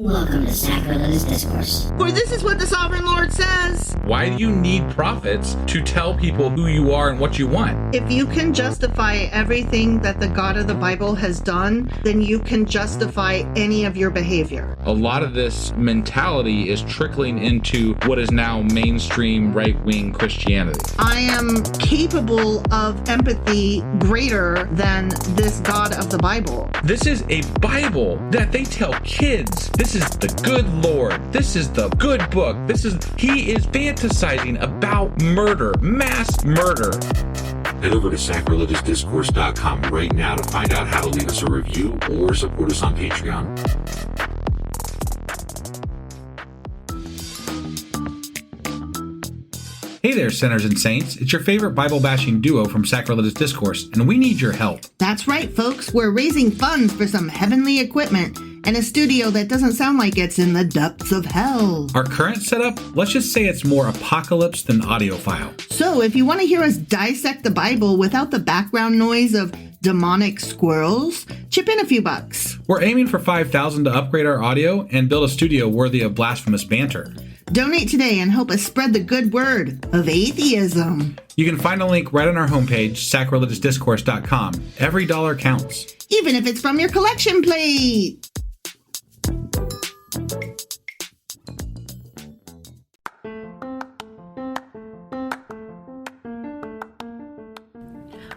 Welcome to Sacrilegious Discourse. For this is what the Sovereign Lord says. Why do you need prophets to tell people who you are and what you want? If you can justify everything that the God of the Bible has done, then you can justify any of your behavior. A lot of this mentality is trickling into what is now mainstream right-wing Christianity. I am capable of empathy greater than this God of the Bible. This is a Bible that they tell kids. This is the good Lord. This is the good book. He is fantasizing about murder, mass murder. Head over to sacrilegiousdiscourse.com right now to find out how to leave us a review or support us on Patreon. Hey there, sinners and saints. It's your favorite Bible-bashing duo from Sacrilegious Discourse, and we need your help. That's right, folks. We're raising funds for some heavenly equipment and a studio that doesn't sound like it's in the depths of hell. Our current setup, let's just say it's more apocalypse than audiophile. So if you want to hear us dissect the Bible without the background noise of demonic squirrels, chip in a few bucks. We're aiming for $5,000 to upgrade our audio and build a studio worthy of blasphemous banter. Donate today and help us spread the good word of atheism. You can find a link right on our homepage, sacrilegiousdiscourse.com. Every dollar counts. Even if it's from your collection plate.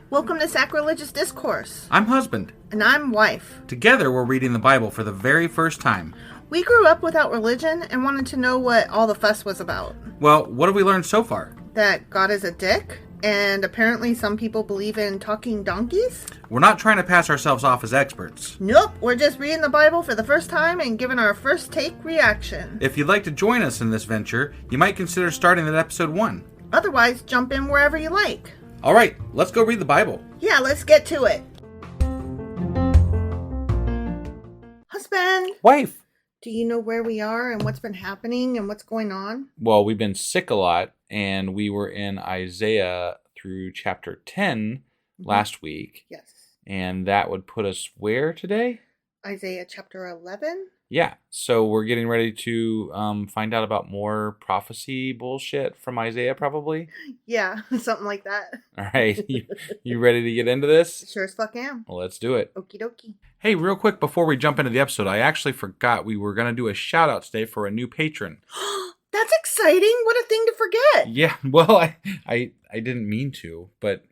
Welcome to Sacrilegious Discourse. I'm husband. And I'm wife. Together, we're reading the Bible for the very first time. We grew up without religion and wanted to know what all the fuss was about. Well, what have we learned so far? That God is a dick, and apparently some people believe in talking donkeys. We're not trying to pass ourselves off as experts. Nope, we're just reading the Bible for the first time and giving our first take reaction. If you'd like to join us in this venture, you might consider starting at episode 1. Otherwise, jump in wherever you like. All right, let's go read the Bible. Yeah, let's get to it. Husband! Wife! Do you know where we are and what's been happening and what's going on? Well, we've been sick a lot, and we were in Isaiah through chapter 10 last week. Yes. And that would put us where today? Isaiah chapter 11? Yeah, so we're getting ready to find out about more prophecy bullshit from Isaiah, probably. Yeah, something like that. All right, you ready to get into this? Sure as fuck am. Well, let's do it. Okie dokie. Hey, real quick before we jump into the episode, I actually forgot we were going to do a shout out today for a new patron. That's exciting. What a thing to forget. Yeah, well, I didn't mean to, but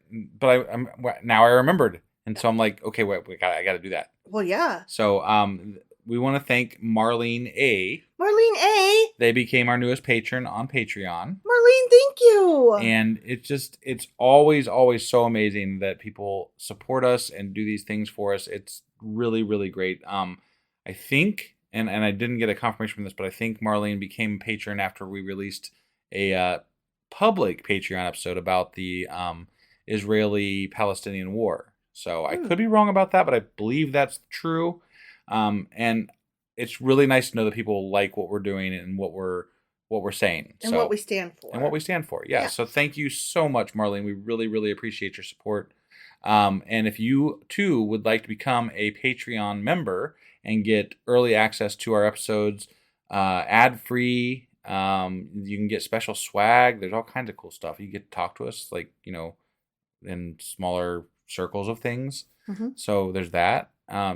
I'm now I remembered, and so I'm like, okay, wait, I got to do that. Well, yeah. So we want to thank Marlene A. Marlene A. They became our newest patron on Patreon. Marlene, thank you. And it's always so amazing that people support us and do these things for us. It's really, really great. I think, and I didn't get a confirmation from this, but I think Marlene became a patron after we released a public Patreon episode about the Israeli-Palestinian war. So I could be wrong about that, but I believe that's true. And it's really nice to know that people like what we're doing and what we're saying. And what we stand for. And what we stand for. Yeah. So thank you so much, Marlene. We really, really appreciate your support. And if you too would like to become a Patreon member and get early access to our episodes, ad-free, you can get special swag. There's all kinds of cool stuff. You get to talk to us, like, in smaller circles of things. Mm-hmm. So there's that.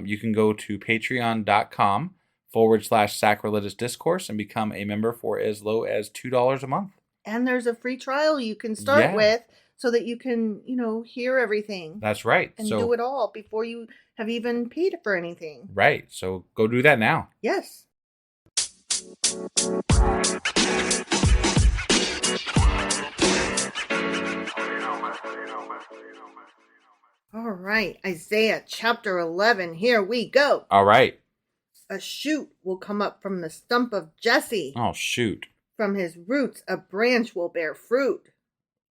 You can go to patreon.com/sacrilegious discourse and become a member for as low as $2 a month. And there's a free trial you can start with so that you can, hear everything. That's right. And do it all before you have even paid for anything. Right. So go do that now. Yes. All right, Isaiah chapter 11, here we go. All right. A shoot will come up from the stump of Jesse. Oh, shoot. From his roots, a branch will bear fruit.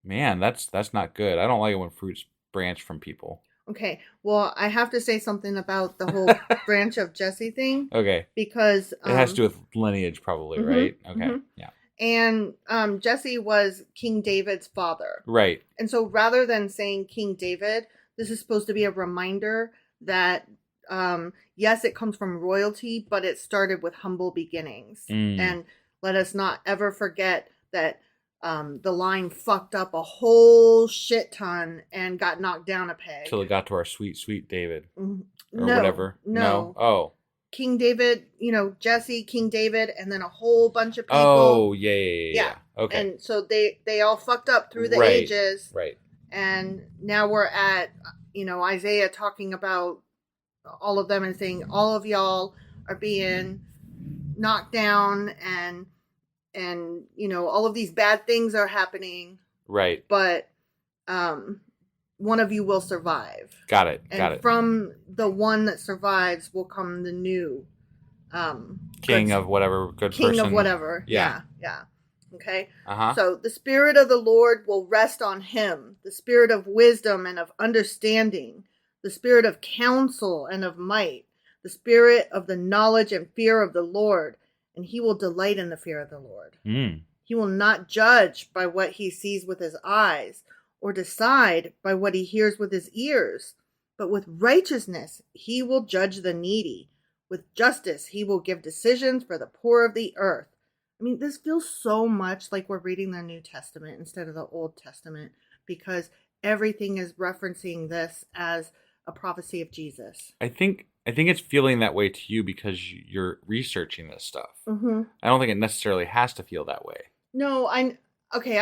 Man, that's not good. I don't like it when fruits branch from people. Okay, well, I have to say something about the whole branch of Jesse thing. Okay. Because it has to do with lineage, probably, right? Okay, yeah. And Jesse was King David's father. Right. And so rather than saying King David, this is supposed to be a reminder that yes, it comes from royalty, but it started with humble beginnings. And let us not ever forget that the line fucked up a whole shit ton and got knocked down a peg. Till it got to our sweet, sweet David. Or No, whatever. No. Oh. King David, Jesse, King David, and then a whole bunch of people. Oh, yeah. Okay. And so they all fucked up through the ages. Right. And now we're at, Isaiah talking about all of them and saying all of y'all are being knocked down and all of these bad things are happening. Right. But one of you will survive. Got it. And from the one that survives will come the new king of whatever good king person. Of whatever. Yeah. Okay. Uh-huh. So the Spirit of the Lord will rest on him, the Spirit of wisdom and of understanding, the Spirit of counsel and of might, the Spirit of the knowledge and fear of the Lord, and he will delight in the fear of the Lord. He will not judge by what he sees with his eyes, or decide by what he hears with his ears, but with righteousness he will judge the needy. With justice he will give decisions for the poor of the earth. I mean, this feels so much like we're reading the New Testament instead of the Old Testament, because everything is referencing this as a prophecy of Jesus. I think it's feeling that way to you because you're researching this stuff. Mm-hmm. I don't think it necessarily has to feel that way. No, I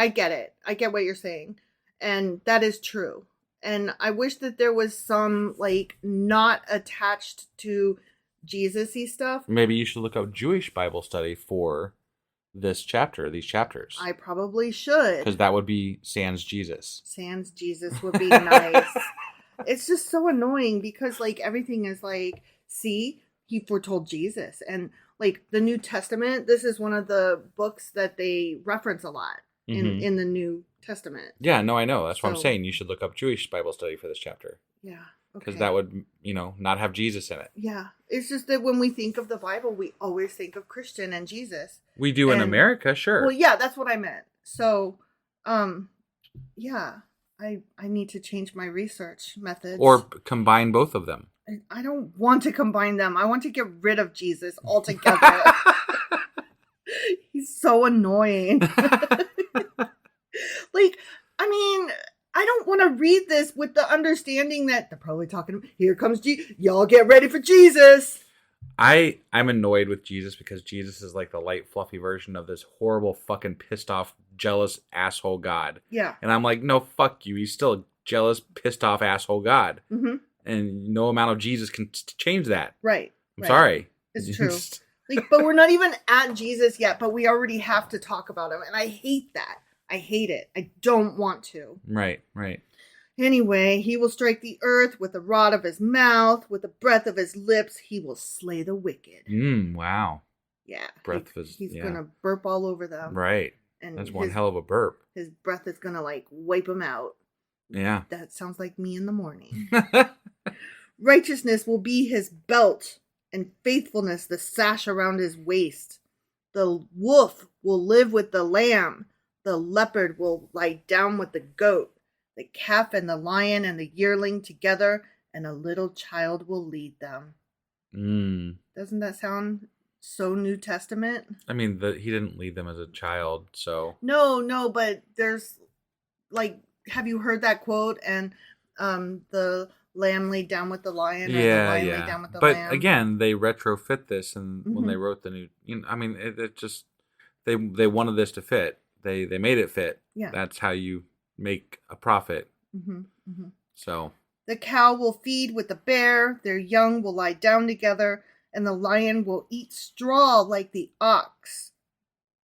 get it. I get what you're saying. And that is true. And I wish that there was some, not attached to Jesus-y stuff. Maybe you should look up Jewish Bible study for these chapters. I probably should. Because that would be sans Jesus. Sans Jesus would be nice. It's just so annoying because, everything is see, he foretold Jesus. And, the New Testament, this is one of the books that they reference a lot in the New Testament. Yeah, no, I know. That's what I'm saying. You should look up Jewish Bible study for this chapter. Yeah. Because that would, not have Jesus in it. Yeah. It's just that when we think of the Bible, we always think of Christian and Jesus. We do in America, sure. Well, yeah, that's what I meant. So, yeah, I need to change my research methods. Or combine both of them. I don't want to combine them. I want to get rid of Jesus altogether. He's so annoying. I don't want to read this with the understanding that they're probably talking, here comes Jesus. Y'all get ready for Jesus. I'm annoyed with Jesus because Jesus is like the light, fluffy version of this horrible, fucking pissed off, jealous asshole God. Yeah. And I'm like, no, fuck you. He's still a jealous, pissed off asshole God. Mm-hmm. And no amount of Jesus can change that. Right. I'm sorry. It's true. But we're not even at Jesus yet, but we already have to talk about him. And I hate that. I hate it. I don't want to. Right. Anyway, he will strike the earth with the rod of his mouth. With the breath of his lips, he will slay the wicked. Wow. Yeah. He's going to burp all over them. Right. And that's one hell of a burp. His breath is going to wipe them out. Yeah. That sounds like me in the morning. Righteousness will be his belt, and faithfulness the sash around his waist. The wolf will live with the lamb. The leopard will lie down with the goat. The calf and the lion and the yearling together, and a little child will lead them. Doesn't that sound so New Testament? I mean, he didn't lead them as a child, so... No, but there's, have you heard that quote? And the lamb laid down with the lion, or the lion laid down with the lamb. But again, they retrofit this, and when they wrote the new... it just... They wanted this to fit. They made it fit. Yeah. That's how you make a profit. So... The cow will feed with the bear, their young will lie down together, and the lion will eat straw like the ox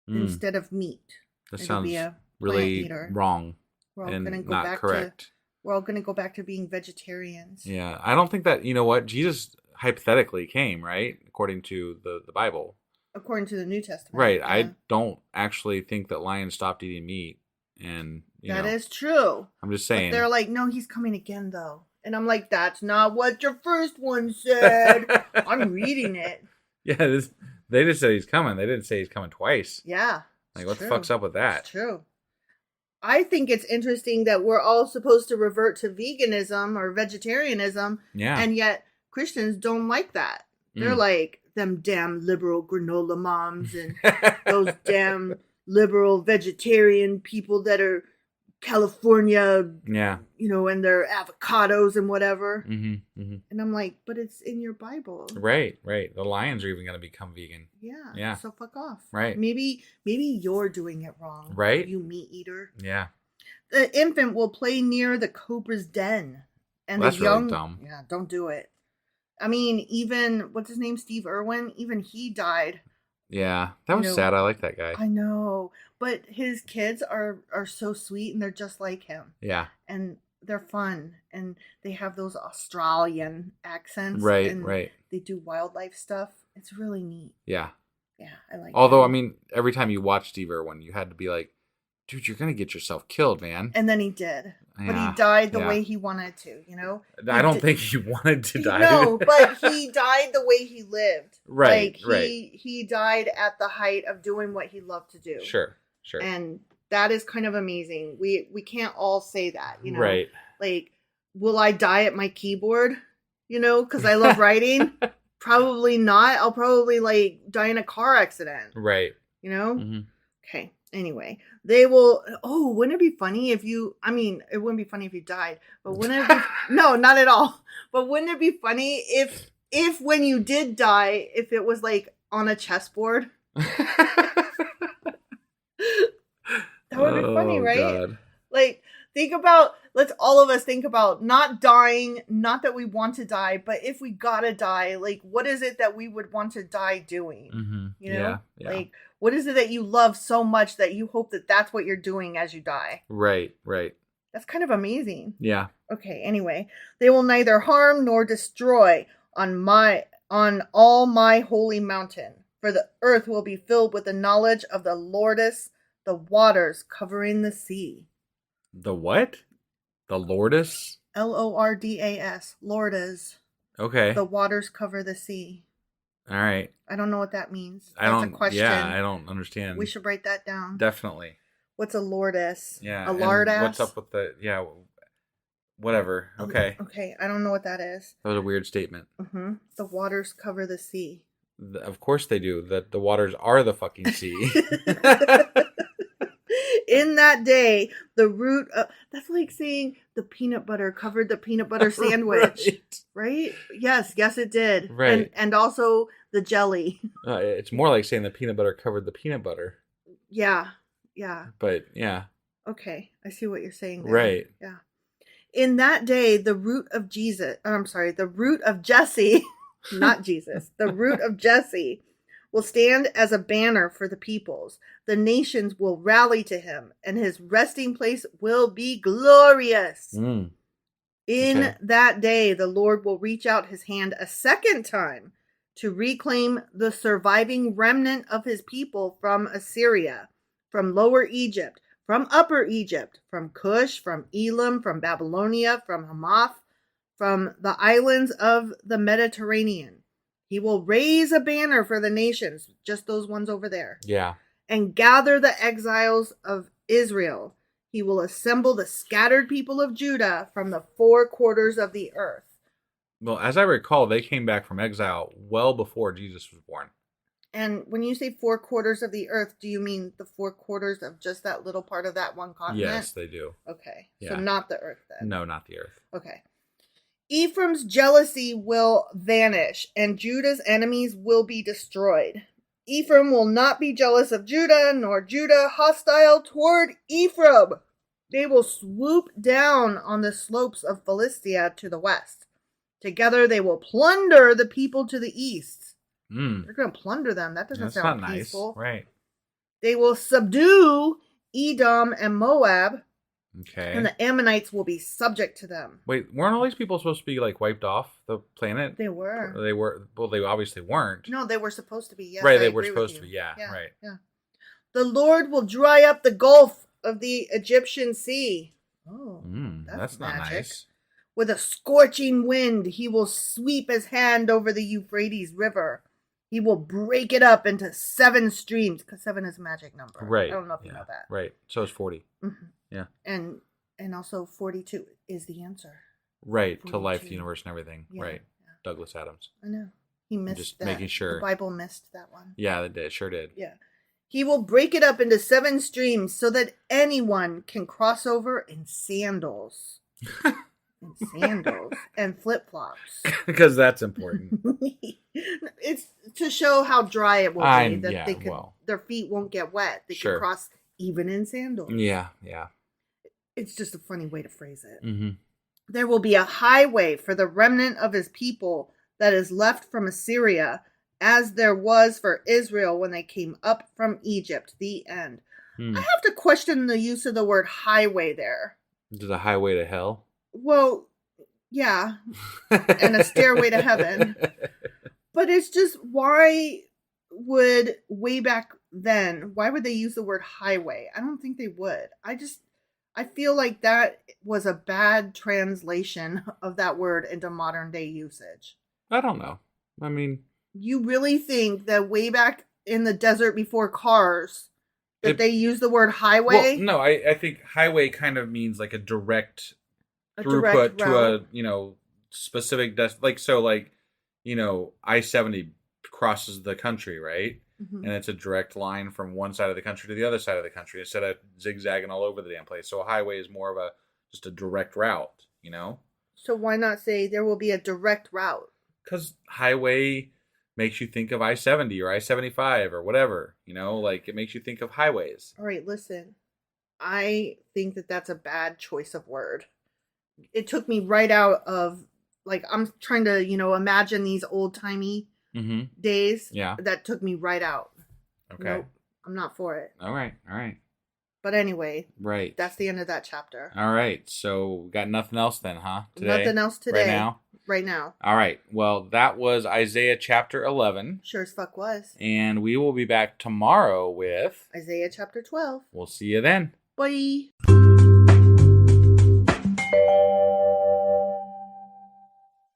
instead of meat. That sounds really wrong and not correct. We're all going to go back to being vegetarians. Yeah, I don't think that, Jesus hypothetically came, right? According to the Bible. According to the New Testament. Right. Yeah. I don't actually think that lions stopped eating meat. And that is true. I'm just saying. But they're like, no, he's coming again, though. And I'm like, that's not what your first one said. I'm reading it. Yeah, they just said he's coming. They didn't say he's coming twice. Yeah. What the fuck's up with that? It's true. I think it's interesting that we're all supposed to revert to veganism or vegetarianism. Yeah. And yet Christians don't like that. They're like, them damn liberal granola moms and those damn liberal vegetarian people that are California, and their avocados and whatever. And I'm like, but it's in your Bible. Right. The lions are even going to become vegan. Yeah. So fuck off. Right. Maybe you're doing it wrong. Right. You meat eater. Yeah. The infant will play near the cobra's den. And that's the young, really dumb. Yeah, don't do it. I mean, even, what's his name? Steve Irwin? Even he died. Yeah. That was sad. I like that guy. I know. But his kids are so sweet and they're just like him. Yeah. And they're fun. And they have those Australian accents. Right, and right. They do wildlife stuff. It's really neat. Yeah. Yeah, I like it. Although, I mean, every time you watch Steve Irwin, you had to be like, dude, you're going to get yourself killed, man. And then he did. Yeah, but he died the way he wanted to, I don't think he wanted to die. No, but he died the way he lived. Right, He died at the height of doing what he loved to do. Sure. And that is kind of amazing. We can't all say that, Right. Like, will I die at my keyboard, because I love writing? Probably not. I'll probably, die in a car accident. Right. Okay. Anyway, they will. Oh, wouldn't it be funny if you? I mean, it wouldn't be funny if you died, but wouldn't it be? No, not at all. But wouldn't it be funny if when you did die, if it was like on a chessboard? That would be funny, right? God. Like, let's all of us think about not dying, not that we want to die, but if we gotta die, like, what is it that we would want to die doing? Yeah. Like, what is it that you love so much that you hope that that's what you're doing as you die? Right. That's kind of amazing. Yeah. Okay, anyway, they will neither harm nor destroy on all my holy mountain, for the earth will be filled with the knowledge of the Lordess, the waters covering the sea. The what? The Lordess? Lordas. Lordas. Okay. The waters cover the sea. All right. I don't know what that means. That's a question. Yeah, I don't understand. We should write that down. Definitely. What's a lordess? Yeah. A lardass? What's up with whatever. Okay. Okay, I don't know what that is. That was a weird statement. The waters cover the sea. Of course they do. The waters are the fucking sea. In that day, the root of... That's like saying the peanut butter covered the peanut butter sandwich. Right? Yes, it did. Right. And also the jelly. It's more like saying the peanut butter covered the peanut butter. Yeah. But, yeah. Okay, I see what you're saying there. Right. Yeah. In that day, the root of Jesse, not Jesus, the root of Jesse will stand as a banner for the peoples. The nations will rally to him, and his resting place will be glorious. In that day, the Lord will reach out his hand a second time to reclaim the surviving remnant of his people from Assyria, from Lower Egypt, from Upper Egypt, from Cush, from Elam, from Babylonia, from Hamath, from the islands of the Mediterranean. He will raise a banner for the nations, just those ones over there. Yeah. And gather the exiles of Israel. He will assemble the scattered people of Judah from the four quarters of the earth. Well, as I recall, they came back from exile well before Jesus was born. And when you say four quarters of the earth, do you mean the four quarters of just that little part of that one continent? Yes, they do. Okay. Yeah. So not the earth then. No, not the earth. Okay. Ephraim's jealousy will vanish, and Judah's enemies will be destroyed. Ephraim will not be jealous of Judah, nor Judah hostile toward Ephraim. They will swoop down on the slopes of Philistia to the west. Together they will plunder the people to the east. They're going to plunder them. That doesn't sound peaceful. Nice. Right. They will subdue Edom and Moab. Okay. And the Ammonites will be subject to them. Wait, weren't all these people supposed to be wiped off the planet? They were. Well, they obviously weren't. No, they were supposed to be. Yes, right, they were supposed to be. Yeah, right. Yeah. The Lord will dry up the gulf of the Egyptian sea. Oh, that's not magic. nice. With a scorching wind, he will sweep his hand over the Euphrates River. He will break it up into 7 streams, because 7 is a magic number. Right. I don't know if you know that. Right. So is 40. Mm-hmm. Yeah. And also 42 is the answer. Right. 42. To life, the universe, and everything. Yeah. Right. Yeah. Douglas Adams. I know. He missed Just that. making sure. The Bible missed that one. Yeah, they did. Sure did. Yeah. He will break it up into 7 streams so that anyone can cross over in sandals. And flip-flops. Because that's important. It's to show how dry it will be, that they could, their feet won't get wet. They can cross even in sandals. Yeah. It's just a funny way to phrase it. Mm-hmm. There will be a highway for the remnant of his people that is left from Assyria, as there was for Israel when they came up from Egypt. The end. I have to question the use of the word highway there. Is it a highway to hell? Well, yeah, and a stairway to heaven. But it's just, why would way back then, why would they use the word highway? I don't think they would. I feel like that was a bad translation of that word into modern day usage. I don't know. I mean, you really think that way back in the desert before cars that they use the word highway? Well, no, I think highway kind of means like a direct throughput to a, specific I-70 crosses the country, right? Mm-hmm. And it's a direct line from one side of the country to the other side of the country instead of zigzagging all over the damn place. So a highway is more of just a direct route, So why not say there will be a direct route? Because highway makes you think of I-70 or I-75 or whatever, it makes you think of highways. All right, listen. I think that that's a bad choice of word. It took me right out of, I'm trying to, imagine these old-timey days. Yeah. That took me right out. Okay. Nope, I'm not for it. All right. But anyway. Right. That's the end of that chapter. All right. So, we got nothing else then, huh? Today? Nothing else today. Right now? All right. Well, that was Isaiah chapter 11. Sure as fuck was. And we will be back tomorrow with Isaiah chapter 12. We'll see you then. Bye.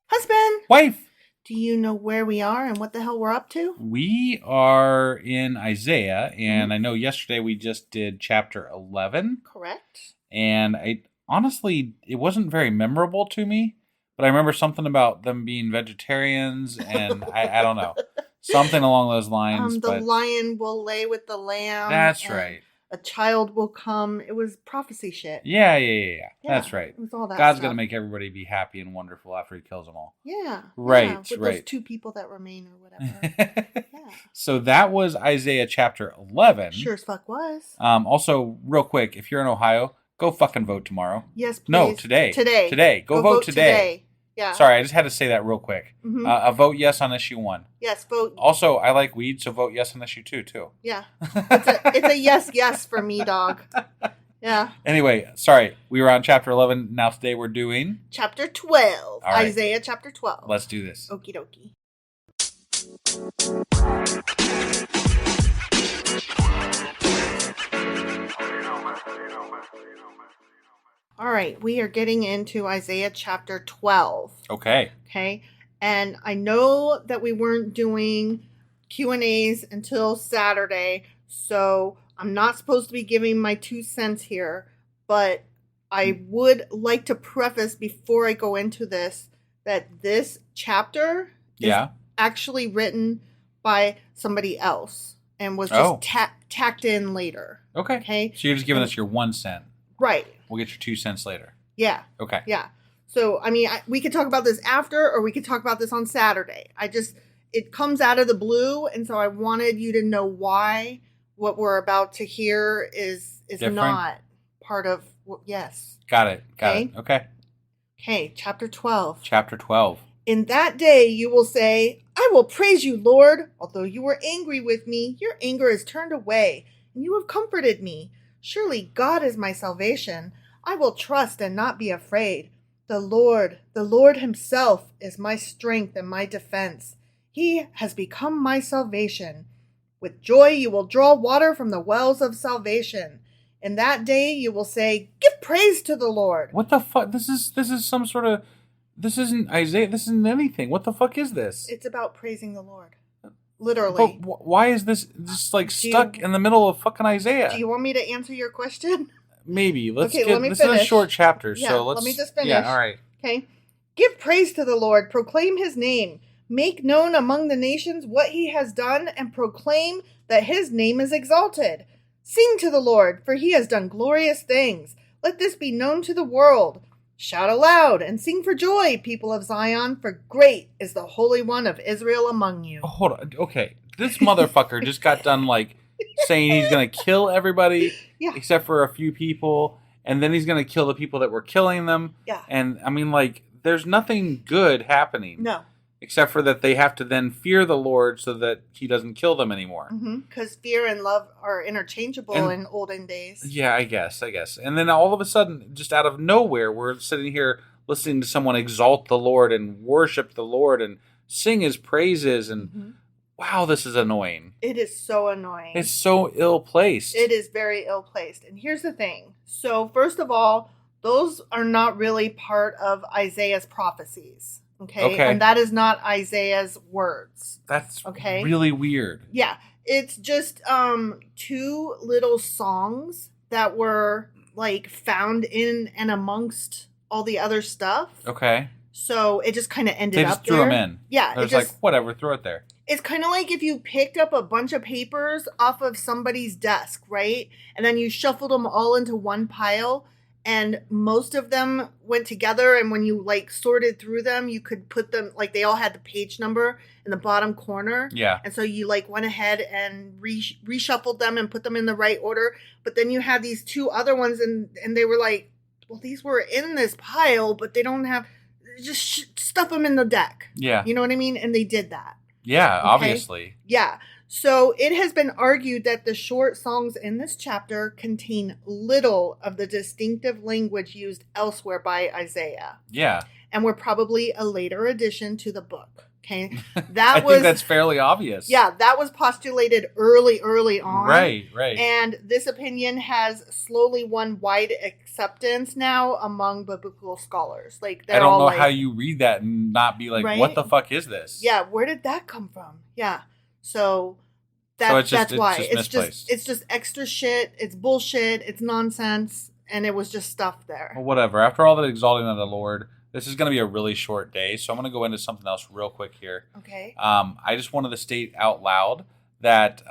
Husband. Wife. Do you know where we are and what the hell we're up to? We are in Isaiah, and I know yesterday we just did chapter 11. Correct. And honestly, it wasn't very memorable to me, but I remember something about them being vegetarians, and I don't know. Something along those lines. The lion will lay with the lamb. That's right. A child will come. It was prophecy shit. Yeah. That's right. It was all that God's stuff. going to make everybody be happy and wonderful after he kills them all. Yeah. Right, with those 2 people that remain or whatever. Yeah. So that was Isaiah chapter 11. Sure as fuck was. Also, real quick, if you're in Ohio, go fucking vote tomorrow. Yes, please. No, today. Today. Go vote today. Yeah. Sorry, I just had to say that real quick. Mm-hmm. A vote yes on issue 1. Yes, vote. Also, I like weed, so vote yes on issue 2, too. Yeah. It's a yes for me, dog. Yeah. Anyway, sorry. We were on chapter 11. Now today we're doing chapter 12. Right. Isaiah chapter 12. Let's do this. Okie dokie. All right, we are getting into Isaiah chapter 12. Okay. And I know that we weren't doing Q&As until Saturday, so I'm not supposed to be giving my 2 cents here, but I would like to preface before I go into this that this chapter is actually written by somebody else and was just tacked in later. Okay. So you're just giving us your 1 cent. Right. We'll get your 2 cents later. Yeah. Okay. Yeah. So, I mean, we could talk about this after, or we could talk about this on Saturday. It comes out of the blue, and so I wanted you to know why what we're about to hear is different? Not part of, yes. Got it. Okay. Okay, chapter 12. Chapter 12. In that day you will say, I will praise you, Lord. Although you were angry with me, your anger is turned away, and you have comforted me. Surely God is my salvation. I will trust and not be afraid. The Lord himself is my strength and my defense. He has become my salvation. With joy you will draw water from the wells of salvation. In that day you will say, give praise to the Lord. What the fuck? This is some sort of... This isn't Isaiah. This isn't anything. What the fuck is this? It's about praising the Lord. Literally. But why is this just stuck in the middle of fucking Isaiah? Do you want me to answer your question? Maybe. Let's let me this finish. is a short chapter, yeah, so let me just finish. Yeah, all right. Okay. Give praise to the Lord, proclaim his name. Make known among the nations what he has done, and proclaim that his name is exalted. Sing to the Lord, for he has done glorious things. Let this be known to the world. Shout aloud and sing for joy, people of Zion, for great is the Holy One of Israel among you. Oh, hold on. Okay. This motherfucker just got done, like, saying he's going to kill everybody except for a few people, and then he's going to kill the people that were killing them. Yeah. And, I mean, like, there's nothing good happening. No. Except for that they have to then fear the Lord so that he doesn't kill them anymore. Because fear and love are interchangeable in olden days. Yeah, I guess. And then all of a sudden, just out of nowhere, we're sitting here listening to someone exalt the Lord and worship the Lord and sing his praises. And wow, this is annoying. It is so annoying. It's so ill-placed. It is very ill-placed. And here's the thing. So first of all, those are not really part of Isaiah's prophecies. Okay. And that is not Isaiah's words. That's really weird. Yeah. It's just two little songs that were like found in and amongst all the other stuff. Okay. So it just kind of ended up there. They just threw them in. Yeah. It was like, whatever, throw it there. It's kind of like if you picked up a bunch of papers off of somebody's desk, right? And then you shuffled them all into one pile. And most of them went together, and when you like sorted through them, you could put them like they all had the page number in the bottom corner. Yeah. And so you like went ahead and reshuffled them and put them in the right order. But then you had these two other ones, and they were like, well, these were in this pile, but they don't have. Just stuff them in the deck. Yeah. You know what I mean? And they did that. Yeah, okay? Obviously. Yeah. So it has been argued that the short songs in this chapter contain little of the distinctive language used elsewhere by Isaiah. Yeah. And were probably a later addition to the book. Okay. I think that's fairly obvious. Yeah, that was postulated early on. Right. And this opinion has slowly won wide acceptance now among biblical scholars. Like I don't know how you read that and not be like, what the fuck is this? Yeah, where did that come from? Yeah. So that's why. It's just extra shit. It's bullshit. It's nonsense. And it was just stuff there. Well, whatever. After all that exalting of the Lord, this is going to be a really short day. So I'm going to go into something else real quick here. Okay. I just wanted to state out loud that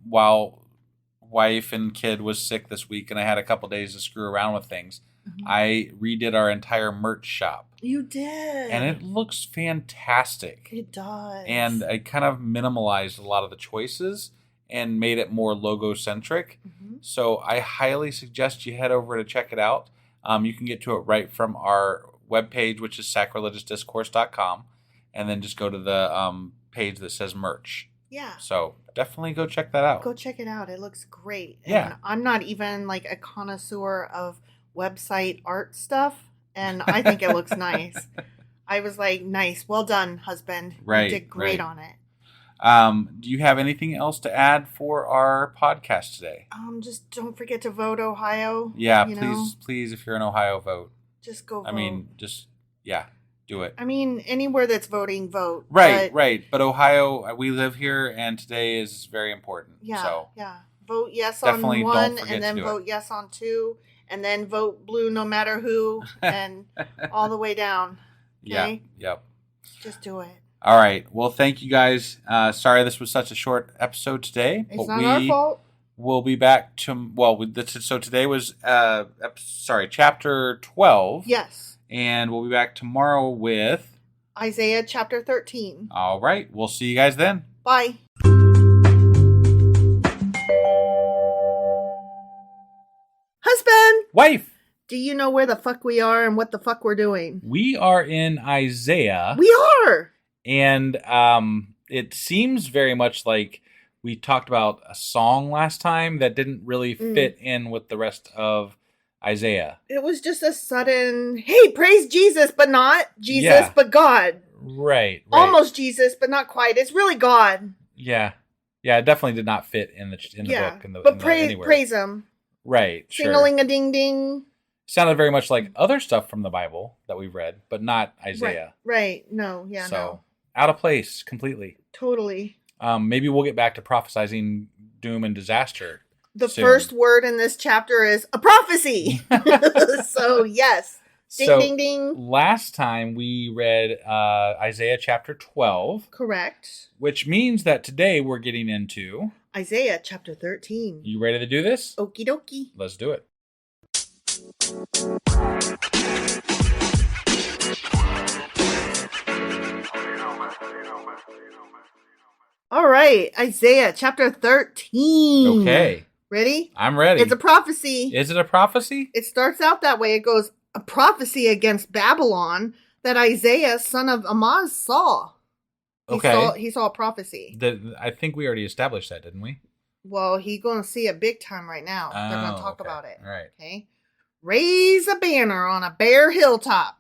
while wife and kid was sick this week and I had a couple days to screw around with things, I redid our entire merch shop. You did. And it looks fantastic. It does. And I kind of minimalized a lot of the choices and made it more logo-centric. So I highly suggest you head over to check it out. You can get to it right from our webpage, which is sacrilegiousdiscourse.com, and then just go to the page that says merch. Yeah. So definitely go check that out. Go check it out. It looks great. Yeah. And I'm not even like a connoisseur of website art stuff, and I think it looks nice. I was like, nice. Well done, husband. Right. You did great on it. Do you have anything else to add for our podcast today? Just don't forget to vote Ohio. Yeah, please, if you're in Ohio, vote. Just go vote. I mean, do it. I mean, anywhere that's voting, vote. Right. But Ohio, we live here, and today is very important. Yeah, so vote yes definitely on one, don't forget and then to do vote yes on two, and then vote blue no matter who, and all the way down. Okay? Yeah. Yep. Just do it. All right. Well, thank you guys. Sorry this was such a short episode today. It's not our fault. We'll be back to, so today was, chapter 12. Yes. And we'll be back tomorrow with Isaiah chapter 13. All right. We'll see you guys then. Bye. Husband! Wife! Do you know where the fuck we are and what the fuck we're doing? We are in Isaiah. We are! And it seems very much like we talked about a song last time that didn't really fit in with the rest of Isaiah. It was just a sudden, hey, praise Jesus, but not Jesus, but God. Right. Almost Jesus, but not quite. It's really God. Yeah. Yeah, it definitely did not fit in the book. But praise him. Right, sure. Sing-a-ling-a-ding-ding. Sounded very much like other stuff from the Bible that we've read, but not Isaiah. Right. No, So, out of place completely. Totally. Maybe we'll get back to prophesizing doom and disaster. The first word in this chapter is a prophecy. So, yes. Ding, ding, ding. Last time we read Isaiah chapter 12. Correct. Which means that today we're getting into Isaiah chapter 13. You ready to do this? Okie dokie. Let's do it. All right, Isaiah chapter 13. Okay. Ready? I'm ready. It's a prophecy. Is it a prophecy? It starts out that way. It goes, a prophecy against Babylon that Isaiah, son of Amoz, saw. He saw a prophecy. I think we already established that, didn't we? Well, he's going to see it big time right now. They're going to talk about it. All right. Okay. Raise a banner on a bare hilltop.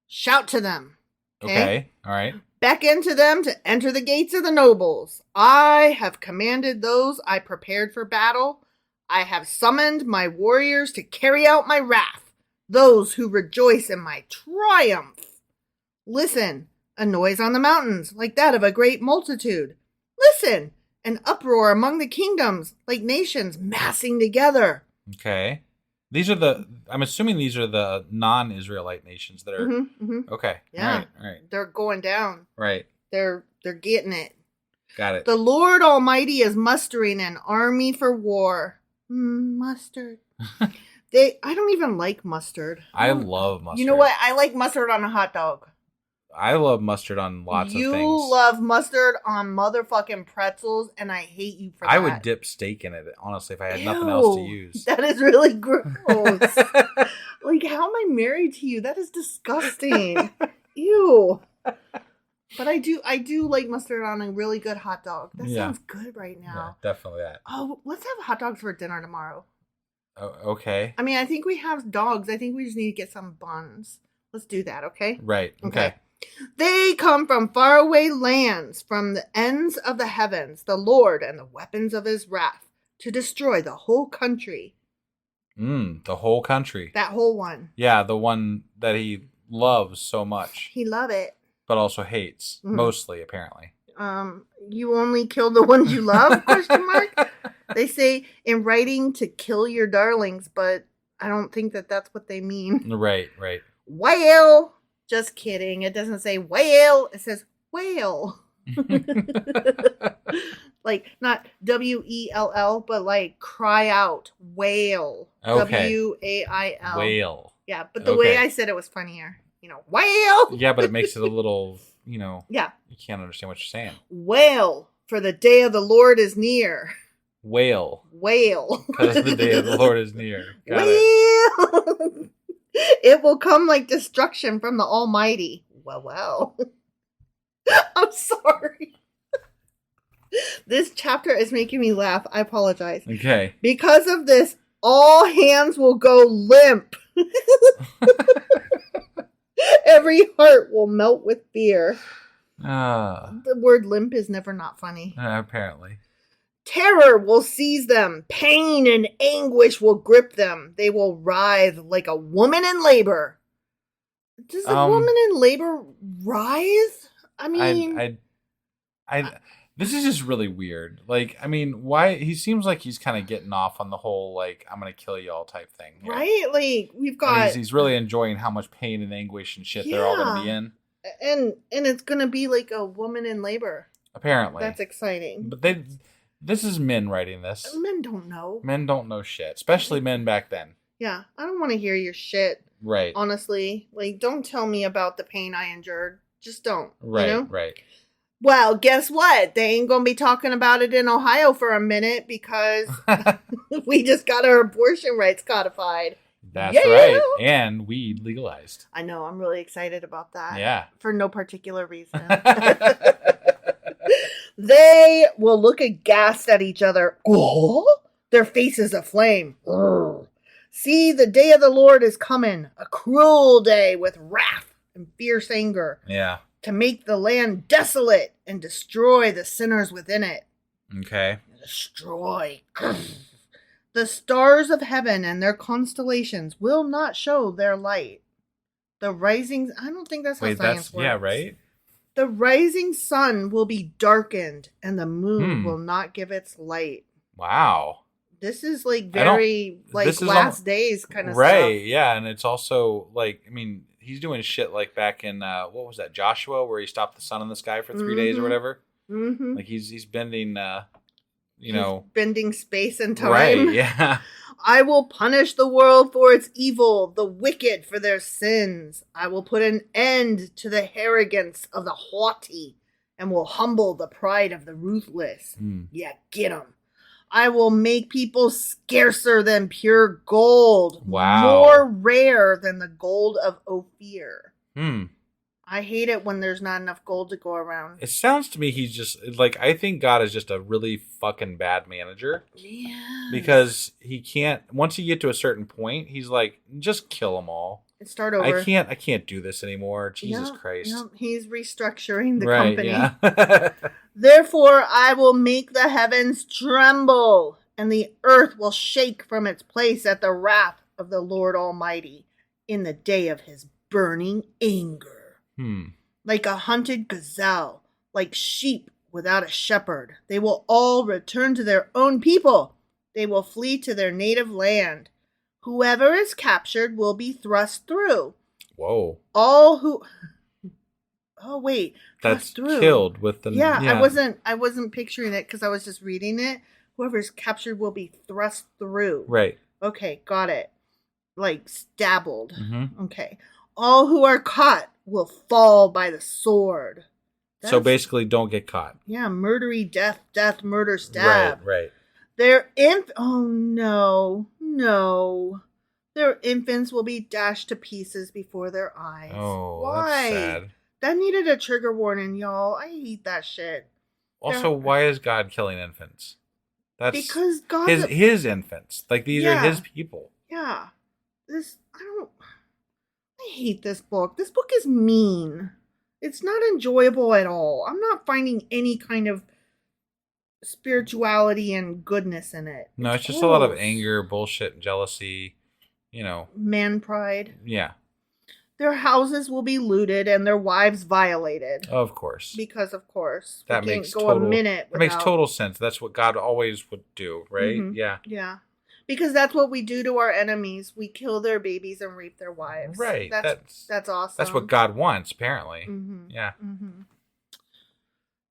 Shout to them. Okay. All right. Beckon to them to enter the gates of the nobles. I have commanded those I prepared for battle. I have summoned my warriors to carry out my wrath, those who rejoice in my triumph. Listen, a noise on the mountains, like that of a great multitude. Listen, an uproar among the kingdoms, like nations massing together. Okay. I'm assuming these are the non-Israelite nations that are... Okay. Yeah. All right. They're going down. Right. They're getting it. Got it. The Lord Almighty is mustering an army for war. Mustard. I don't even like mustard. I love mustard. You know what? I like mustard on a hot dog. I love mustard on lots of things. You love mustard on motherfucking pretzels, and I hate you for that. I would dip steak in it, honestly, if I had nothing else to use. That is really gross. Like, how am I married to you? That is disgusting. Ew. But I do like mustard on a really good hot dog. That sounds good right now. Yeah, definitely that. Oh, let's have hot dogs for dinner tomorrow. Oh, okay. I mean, I think we have dogs. I think we just need to get some buns. Let's do that, okay? Right. Okay. They come from faraway lands, from the ends of the heavens, the Lord and the weapons of his wrath, to destroy the whole country. The whole country. That whole one. Yeah, the one that he loves so much. He love it. But also hates, mostly, apparently. You only kill the ones you love, question mark? They say in writing to kill your darlings, but I don't think that that's what they mean. Right. Whale! Just kidding. It doesn't say whale. It says whale. Like, not W-E-L-L, but like cry out. Whale. Okay. W-A-I-L. Whale. Yeah, but the way I said it was funnier. Whale! Yeah, but it makes it a little, Yeah. You can't understand what you're saying. Whale, for the day of the Lord is near. Whale. Because the day of the Lord is near. Got it. It will come like destruction from the Almighty. Well. I'm sorry. This chapter is making me laugh. I apologize. Okay. Because of this, all hands will go limp. Every heart will melt with fear. The word limp is never not funny. Apparently. Terror will seize them. Pain and anguish will grip them. They will writhe like a woman in labor. Does a woman in labor writhe? I mean... This is just really weird. Like, I mean, why... He seems like he's kind of getting off on the whole, like, I'm going to kill y'all type thing. Here. Right? Like, we've got... He's really enjoying how much pain and anguish and shit they're all going to be in. And it's going to be like a woman in labor. Apparently. That's exciting. But this is men writing this. Men don't know. Men don't know shit. Especially men back then. Yeah. I don't want to hear your shit. Right. Honestly. Like, don't tell me about the pain I endured. Just don't. Right, right. Well, guess what? They ain't going to be talking about it in Ohio for a minute because we just got our abortion rights codified. That's right. And weed legalized. I know. I'm really excited about that. Yeah. For no particular reason. They will look aghast at each other. Oh, their faces aflame. See, the day of the Lord is coming. A cruel day with wrath and fierce anger. Yeah. To make the land desolate and destroy the sinners within it. Okay. Destroy. The stars of heaven and their constellations will not show their light. The rising... I don't think that's how science works. Yeah, right? The rising sun will be darkened and the moon will not give its light. Wow. This is like very like this is last days kind of right, stuff. yeah, and it's also like, I mean, he's doing shit like back in what was that, Joshua, where he stopped the sun in the sky for 3 days or whatever. Mm-hmm. Like he's bending, He's bending space and time. right? Yeah. I will punish the world for its evil, the wicked for their sins. I will put an end to the arrogance of the haughty, and will humble the pride of the ruthless. Yeah, get 'em. I will make people scarcer than pure gold. Wow. More rare than the gold of Ophir. Hmm. I hate it when there's not enough gold to go around. It sounds to me he's just like, I think God is just a really fucking bad manager. Yeah. Because he can't, once you get to a certain point, he's like, just kill them all. And start over. I can't do this anymore. Jesus Christ. Yep. He's restructuring the right, company. Yeah. Therefore, I will make the heavens tremble, and the earth will shake from its place at the wrath of the Lord Almighty in the day of his burning anger. Like a hunted gazelle, like sheep without a shepherd, they will all return to their own people. They will flee to their native land. Whoever is captured will be thrust through. Whoa. All who... Oh, wait. That's through. Killed with the... Yeah, I wasn't picturing it because I was just reading it. Whoever's captured will be thrust through. Right. Okay, got it. Like stabbled. Mm-hmm. Okay. All who are caught will fall by the sword. So basically, don't get caught. Yeah, murdery, death, murder, stab. Right. Oh, no. Their infants will be dashed to pieces before their eyes. Oh, why? That's sad. That needed a trigger warning, y'all. I hate that shit. Also, why is God killing infants? That's because God his infants. Like these are his people. Yeah. I hate this book. This book is mean. It's not enjoyable at all. I'm not finding any kind of spirituality and goodness in it. No, it's just a lot of anger, bullshit, and jealousy. Man pride. Yeah. Their houses will be looted and their wives violated. Of course. Because of course. That makes total sense. That's what God always would do, right? Mm-hmm. Yeah. Yeah. Because that's what we do to our enemies. We kill their babies and rape their wives. Right. That's awesome. That's what God wants, apparently. Mm-hmm. Yeah. Mm-hmm.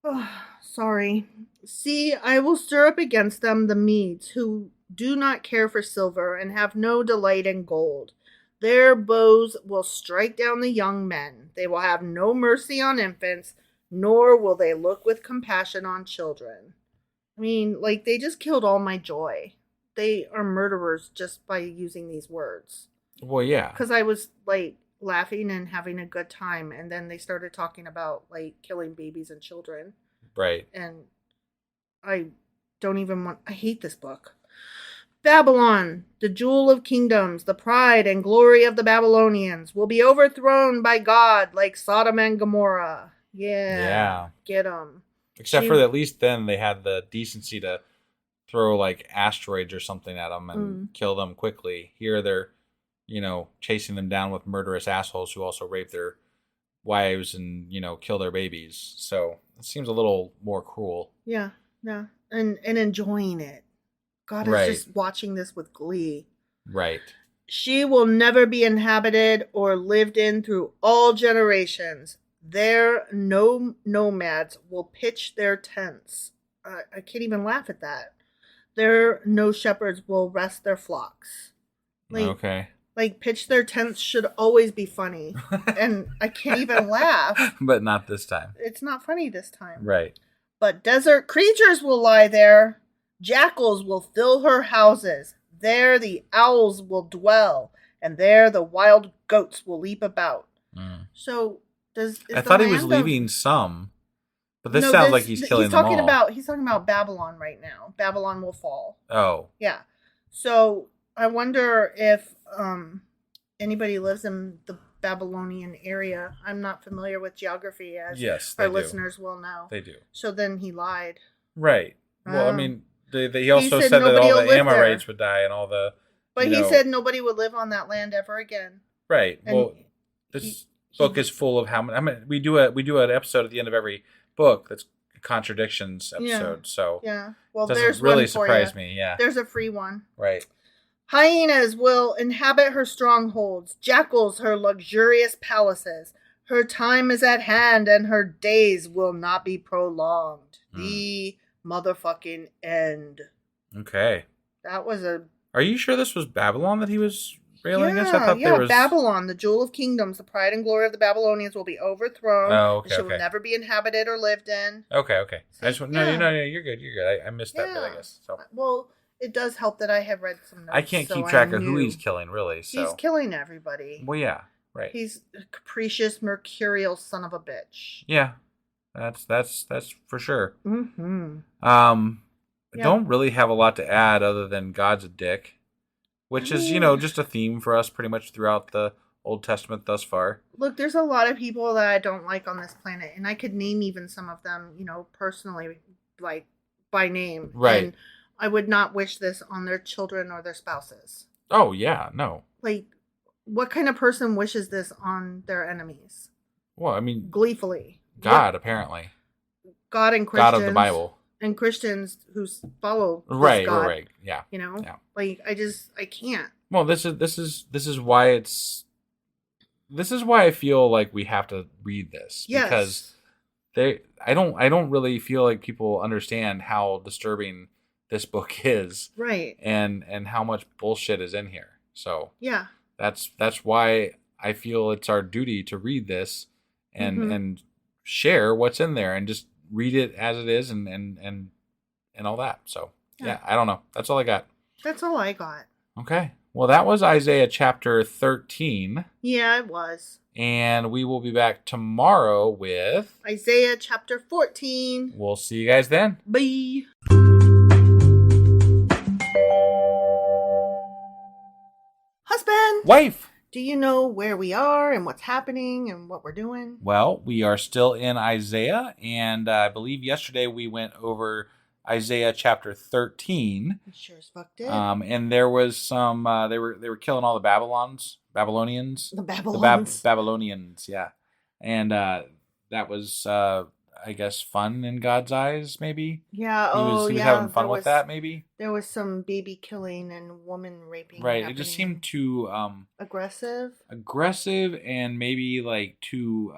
Oh, sorry. See, I will stir up against them the Medes, who do not care for silver and have no delight in gold. Their bows will strike down the young men. They will have no mercy on infants, nor will they look with compassion on children. I mean, like, they just killed all my joy. They are murderers just by using these words. Well, yeah. Because I was, like, laughing and having a good time, and then they started talking about, like, killing babies and children. Right. And I hate this book. Babylon, the jewel of kingdoms, the pride and glory of the Babylonians, will be overthrown by God like Sodom and Gomorrah. Yeah. Get them. Except for at least then they had the decency to throw like asteroids or something at them and kill them quickly. Here they're, chasing them down with murderous assholes who also rape their wives and, kill their babies. So it seems a little more cruel. Yeah. And enjoying it. God is just watching this with glee. Right. She will never be inhabited or lived in through all generations. There no nomads will pitch their tents. I can't even laugh at that. There no shepherds will rest their flocks. Okay. Like, pitch their tents should always be funny. And I can't even laugh. But not this time. It's not funny this time. Right. But desert creatures will lie there. Jackals will fill her houses. There the owls will dwell. And there the wild goats will leap about. So, I thought he was leaving some. But this sounds like he's killing them all. He's talking about Babylon right now. Babylon will fall. Oh. Yeah. So, I wonder if anybody lives in the Babylonian area. I'm not familiar with geography, as our listeners will know. They do. So then he lied. Right. Well, I mean, he also said that all the Amorites would die and all the... But he said nobody would live on that land ever again. Right. And well, this book is full of how many... we do an episode at the end of every book that's contradictions episode, so yeah. Well, doesn't there's really one for surprise you. me. Yeah, There's a free one. right. Hyenas will inhabit her strongholds, jackals her luxurious palaces. Her time is at hand, and her days will not be prolonged. The motherfucking end. Okay. That was a... Are you sure this was Babylon that he was railing against? I thought yeah, there was... Babylon, the jewel of kingdoms, the pride and glory of the Babylonians will be overthrown. Oh, okay, and she will never be inhabited or lived in. Okay. I just no, Yeah. you're good. You're good. I missed that bit, I guess. So. Well, it does help that I have read some notes. I can't keep track of who he's killing, really. So he's killing everybody. Well, yeah, right. He's a capricious, mercurial son of a bitch. Yeah, that's for sure. Mm-hmm. I don't really have a lot to add other than God's a dick, which is just a theme for us pretty much throughout the Old Testament thus far. Look, there's a lot of people that I don't like on this planet, and I could name even some of them, personally, like by name. Right. And I would not wish this on their children or their spouses. Oh, yeah, no. Like, what kind of person wishes this on their enemies? Well, I mean... Gleefully. God, apparently. God and Christians. God of the Bible. And Christians who follow this right, God. Right, yeah. Yeah. Like, I can't. Well, this is why I feel like we have to read this. Yes. Because I don't really feel like people understand how disturbing this book is, right, and how much bullshit is in here. So yeah, that's why I feel it's our duty to read this and share what's in there and just read it as it is and all that. So yeah, I don't know. That's all I got. That's all I got. Okay. Well, that was Isaiah chapter 13. Yeah, it was. And we will be back tomorrow with Isaiah chapter 14. We'll see you guys then. Bye. Husband! Wife! Do you know where we are and what's happening and what we're doing? Well, we are still in Isaiah, and I believe yesterday we went over Isaiah chapter 13. We sure as fuck did. And there was some they were killing all the Babylonians. The Babylonians. Babylonians, yeah. And that was I guess fun in God's eyes, maybe. Yeah, he was having fun with that, maybe. There was some baby killing and woman raping. Right, happening. it just seemed too aggressive, and maybe like too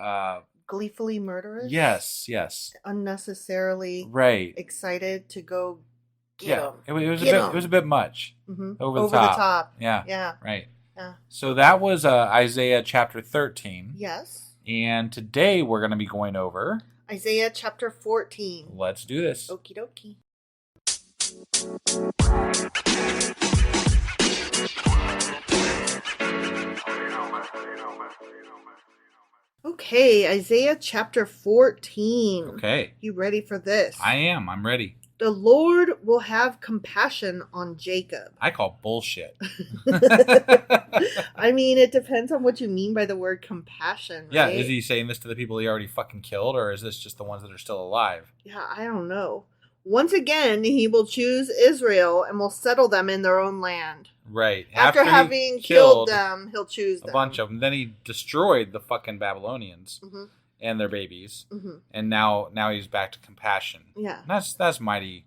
gleefully murderous. Yes. Unnecessarily excited to go get them. It was a bit much. Mm-hmm. Over the top. Yeah. Right. Yeah. So that was Isaiah chapter 13. Yes. And today we're going to be going over Isaiah chapter 14. Let's do this. Okie dokie. Okay, Isaiah chapter 14. Okay. You ready for this? I am. I'm ready. The Lord will have compassion on Jacob. I call bullshit. I mean, it depends on what you mean by the word compassion, right? Yeah, is he saying this to the people he already fucking killed, or is this just the ones that are still alive? Yeah, I don't know. Once again, he will choose Israel and will settle them in their own land. Right. After having killed them, he'll choose them. A bunch of them. Then he destroyed the fucking Babylonians. Mm-hmm. And their babies, and now he's back to compassion. Yeah, that's mighty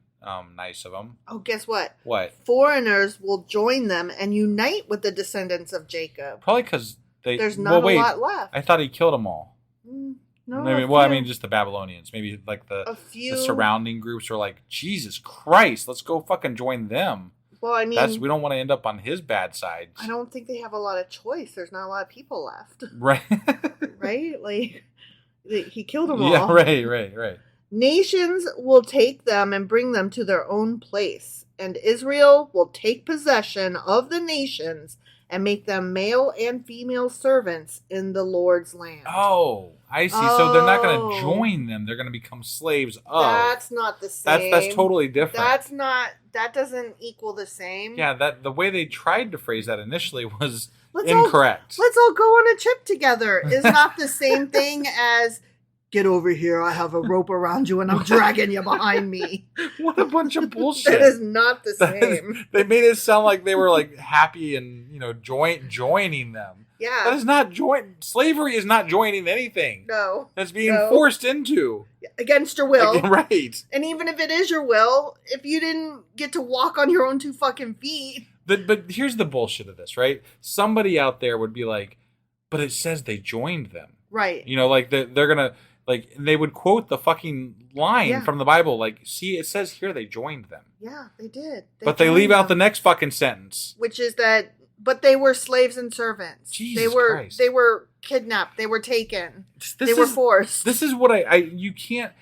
nice of him. Oh, guess what? What? Foreigners will join them and unite with the descendants of Jacob. Probably because there's not a lot left. I thought he killed them all. No, maybe. Well, I mean, just the Babylonians. Maybe like the surrounding groups are like, Jesus Christ, let's go fucking join them. Well, I mean, we don't want to end up on his bad side. I don't think they have a lot of choice. There's not a lot of people left. Right. Right? Like. He killed them all. Yeah, right. Nations will take them and bring them to their own place, and Israel will take possession of the nations and make them male and female servants in the Lord's land. Oh, I see. So they're not going to join them. They're going to become slaves of. That's not the same. That's totally different. That doesn't equal the same. Yeah, the way they tried to phrase that initially was incorrect. Let's all go on a trip together is not the same thing as get over here, I have a rope around you and I'm dragging you behind me. What a bunch of bullshit. That is not the same. They made it sound like they were like happy and joining them. Yeah. That is not slavery is not joining anything. No. That's being forced into. Against your will. Right. And even if it is your will, if you didn't get to walk on your own 2 fucking feet. But here's the bullshit of this, right? Somebody out there would be like, but it says they joined them. Right. You know, like they're going to, like, they would quote the fucking line from the Bible. Like, see, it says here they joined them. Yeah, they did. But they leave out the next fucking sentence. Which is that, but they were slaves and servants. Jesus Christ. They were kidnapped. They were taken. They were forced. This is what you can't,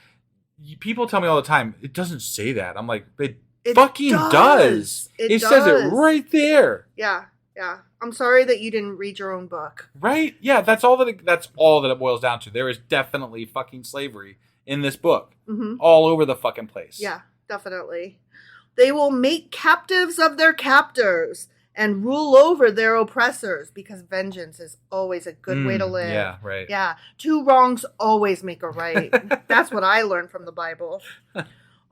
people tell me all the time, it doesn't say that. I'm like, it fucking does. It says it right there. Yeah. Yeah. I'm sorry that you didn't read your own book. Right? Yeah, that's all that it boils down to. There is definitely fucking slavery in this book. Mm-hmm. All over the fucking place. Yeah, definitely. They will make captives of their captors and rule over their oppressors, because vengeance is always a good way to live. Yeah, right. Yeah. 2 wrongs always make a right. That's what I learned from the Bible.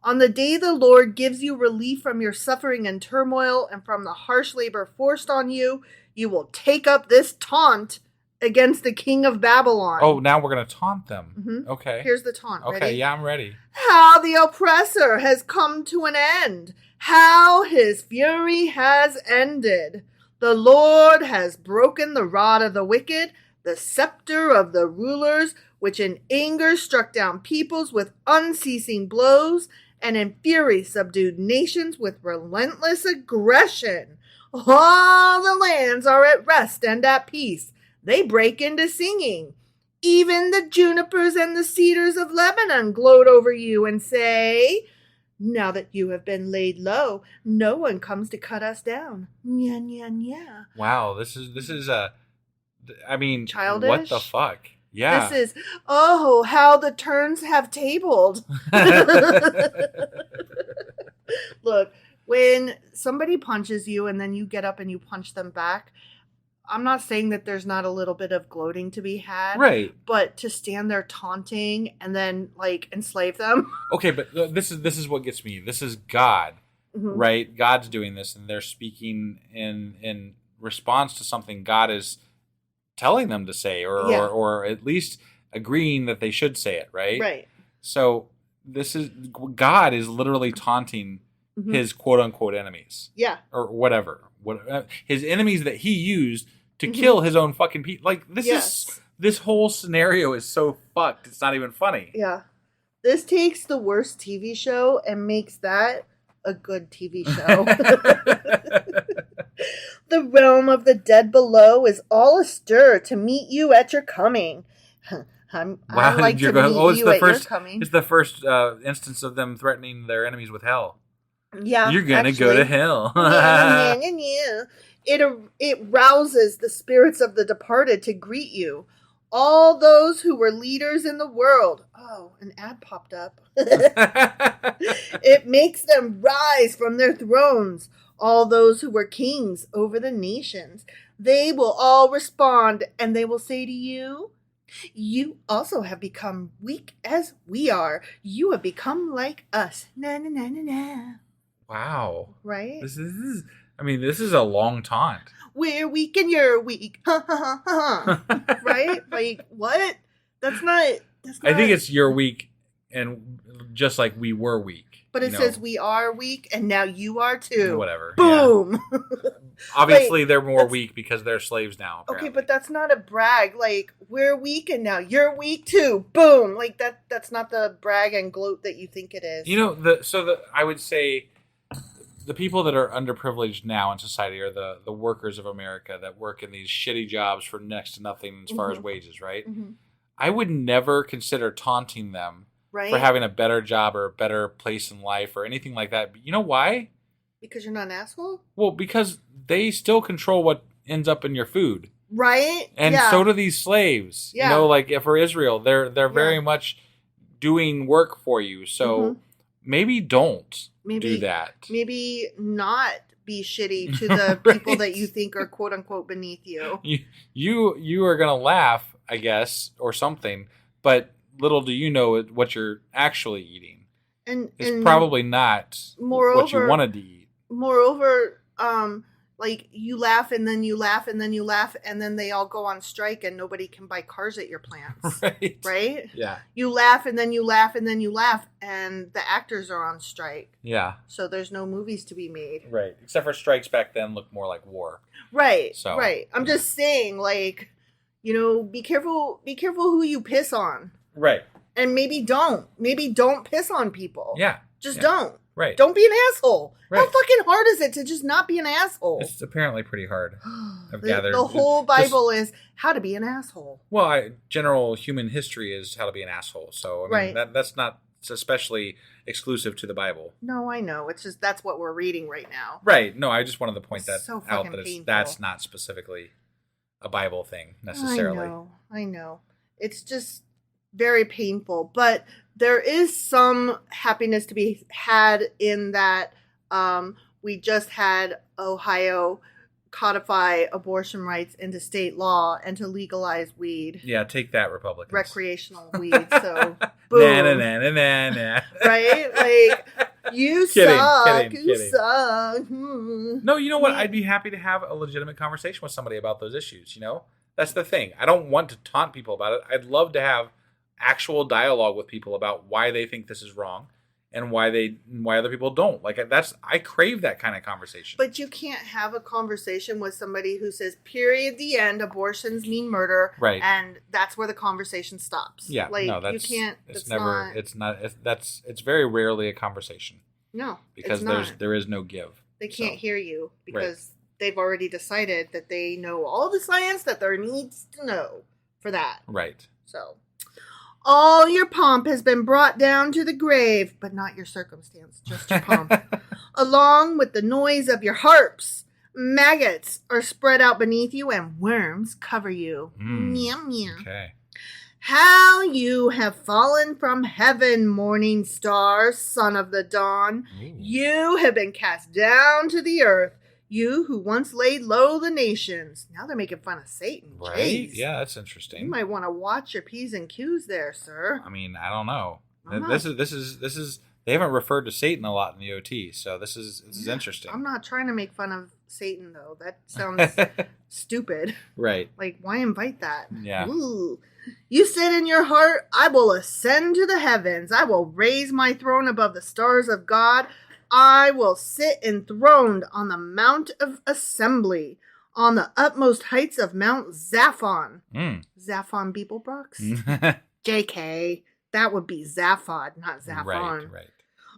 On the day the Lord gives you relief from your suffering and turmoil and from the harsh labor forced on you, you will take up this taunt against the king of Babylon. Oh, now we're going to taunt them. Mm-hmm. Okay. Here's the taunt. Okay, Ready? yeah, I'm ready. How the oppressor has come to an end. How his fury has ended. The Lord has broken the rod of the wicked, the scepter of the rulers, which in anger struck down peoples with unceasing blows, and in fury subdued nations with relentless aggression. All the lands are at rest and at peace. They break into singing. Even the junipers and the cedars of Lebanon gloat over you and say, now that you have been laid low, no one comes to cut us down. Nya, nya, nya. Wow, this is I mean, childish? What the fuck? Yeah. This is, oh, how the turns have tabled. Look, when somebody punches you and then you get up and you punch them back, I'm not saying that there's not a little bit of gloating to be had. Right. But to stand there taunting and then, like, enslave them. Okay, but this is what gets me. This is God, right? God's doing this, and they're speaking in response to something God is telling them to say, or at least agreeing that they should say it, right? Right. So God is literally taunting his quote unquote enemies. Yeah. Or whatever. His enemies that he used to kill his own fucking people. Like, this whole scenario is so fucked. It's not even funny. Yeah. This takes the worst TV show and makes that a good TV show. The realm of the dead below is all astir to meet you at your coming. I like to meet you at your coming. It's the first instance of them threatening their enemies with hell. Yeah, you're gonna go to hell. It rouses the spirits of the departed to greet you. All those who were leaders in the world. Oh, an ad popped up. It makes them rise from their thrones. All those who were kings over the nations. They will all respond, and they will say to you, you also have become weak as we are. You have become like us. Na na na na na. Wow. Right? This is a long taunt. We're weak and you're weak. Ha ha ha ha. Right? Like, what? That's not. I think it's you're weak, and just like we were weak. But it says we are weak, and now you are too. Whatever. Boom. Yeah. Obviously, they're more weak because they're slaves now. Apparently. Okay, but that's not a brag. Like, we're weak, and now you're weak too. Boom. Like that's not the brag and gloat that you think it is. You know, I would say the people that are underprivileged now in society are the workers of America that work in these shitty jobs for next to nothing as far as wages, right? Mm-hmm. I would never consider taunting them for having a better job or a better place in life or anything like that. But you know why? Because you're not an asshole? Well, because they still control what ends up in your food. Right? And so do these slaves. Yeah. You know, like for Israel, they're very much doing work for you. So maybe don't do that. Maybe not be shitty to the people that you think are quote unquote beneath you. You are gonna laugh, I guess, or something, but little do you know what you're actually eating. And it's probably not what you wanted to eat. Moreover, Like, you laugh and then you laugh and then you laugh and then they all go on strike and nobody can buy cars at your plants. Right. Right? Yeah. You laugh and then you laugh and then you laugh and the actors are on strike. Yeah. So there's no movies to be made. Right. Except for strikes back then looked more like war. Right. So, right. I'm just saying, like, you know, be careful who you piss on. Right. And maybe don't. Maybe don't piss on people. Yeah. Just yeah. don't. Right. Don't be an asshole. Right. How fucking hard is it to just not be an asshole? It's apparently pretty hard. I've gathered. The whole Bible is how to be an asshole. Well, general human history is how to be an asshole. So, I mean, that's not especially exclusive to the Bible. No, I know. It's just that's what we're reading right now. Right. No, I just wanted to point that so out, that painful. that's not specifically a Bible thing necessarily. I know. It's just very painful. But there is some happiness to be had in that we just had Ohio codify abortion rights into state law and to legalize weed. Yeah, take that, Republicans. Recreational weed. So, boom. Nah. Right? Like, you suck. You suck. No, you know what? I'd be happy to have a legitimate conversation with somebody about those issues, you know? That's the thing. I don't want to taunt people about it. I'd love to have actual dialogue with people about why they think this is wrong and why other people don't. Like, I crave that kind of conversation. But you can't have a conversation with somebody who says, period, the end, abortions mean murder. Right. And that's where the conversation stops. Yeah. Like, no, you can't. It's very rarely a conversation. No. Because there is no give. They can't hear you because they've already decided that they know all the science that there needs to know for that. Right. So, all your pomp has been brought down to the grave, but not your circumstance, just your pomp. Along with the noise of your harps, maggots are spread out beneath you and worms cover you. Meow, meow. Okay. How you have fallen from heaven, morning star, son of the dawn. Ooh. You have been cast down to the earth. You who once laid low the nations. Now they're making fun of Satan. Right? Jeez. Yeah, that's interesting. You might want to watch your P's and Q's there, sir. I mean, I don't know. I'm This is they haven't referred to Satan a lot in the OT, so this is interesting. I'm not trying to make fun of Satan, though. That sounds stupid. Right. Like, why invite that? Yeah. Ooh. You said in your heart, I will ascend to the heavens. I will raise my throne above the stars of God. I will sit enthroned on the Mount of Assembly, on the utmost heights of Mount Zaphon. Zaphon Beeblebrox? JK. That would be Zaphod, not Zaphon. Right.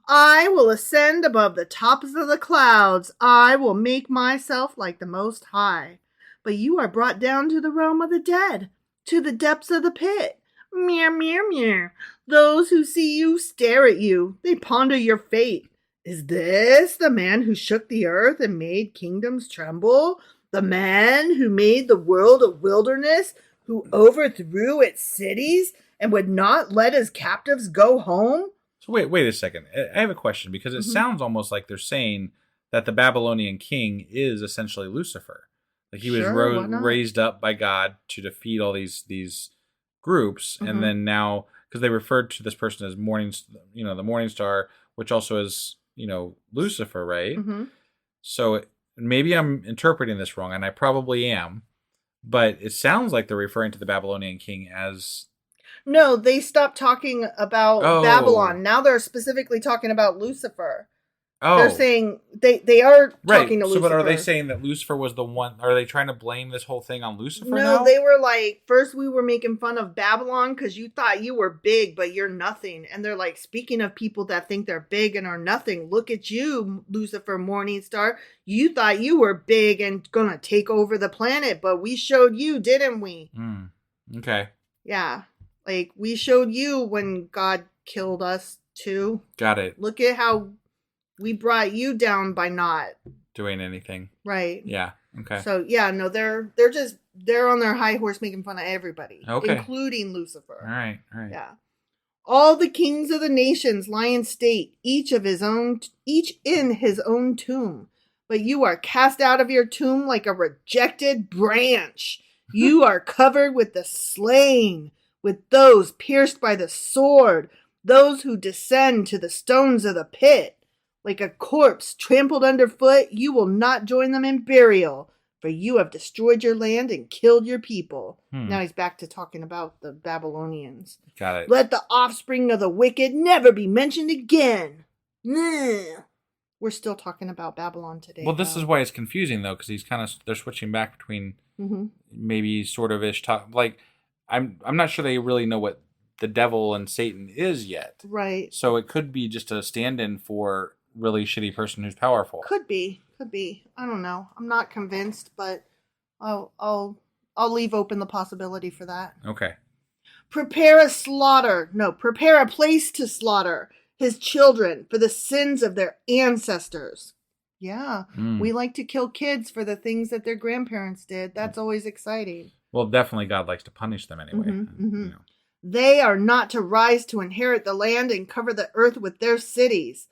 I will ascend above the tops of the clouds. I will make myself like the Most High. But you are brought down to the realm of the dead, to the depths of the pit. Meow, meow, meow. Those who see you stare at you. They ponder your fate. Is this the man who shook the earth and made kingdoms tremble? The man who made the world a wilderness, who overthrew its cities and would not let his captives go home? So wait a second. I have a question, because it sounds almost like they're saying that the Babylonian king is essentially Lucifer. Like he was raised up by God to defeat all these groups, and then now, because they referred to this person as the morning star, which also is, Lucifer, right? So maybe I'm interpreting this wrong, and I probably am, but it sounds like they're referring to the Babylonian king as... No, they stopped talking about Babylon. Now they're specifically talking about Lucifer. Oh. They're saying they are talking to Lucifer. So, but are they saying that Lucifer was the one? Are they trying to blame this whole thing on Lucifer? No, now? they were like, first we were making fun of Babylon because you thought you were big, but you're nothing. And they're like, speaking of people that think they're big and are nothing, look at you, Lucifer Morningstar. You thought you were big and gonna take over the planet, but we showed you, didn't we? Okay. Yeah. Like, we showed you when God killed us too. Got it. Look at how we brought you down by not doing anything. Right. Yeah. Okay. So yeah, no, they're on their high horse making fun of everybody. Okay. Including Lucifer. All right. Yeah. All the kings of the nations lie in state, each in his own tomb. But you are cast out of your tomb like a rejected branch. You are covered with the slain, with those pierced by the sword, those who descend to the stones of the pit. Like a corpse trampled underfoot, you will not join them in burial, for you have destroyed your land and killed your people. Now he's back to talking about the Babylonians. Got it. Let the offspring of the wicked never be mentioned again. Nah. We're still talking about Babylon today. Well, this is why it's confusing, though, because they're switching back between maybe sort of ish talk. Like, I'm not sure they really know what the devil and Satan is yet. Right. So it could be just a stand-in for really shitty person who's powerful. Could be. I don't know. I'm not convinced, but I'll leave open the possibility for that. Okay. Prepare a place to slaughter his children for the sins of their ancestors. Yeah. We like to kill kids for the things that their grandparents did. That's always exciting. Well, definitely God likes to punish them anyway. You know. They are not to rise to inherit the land and cover the earth with their cities.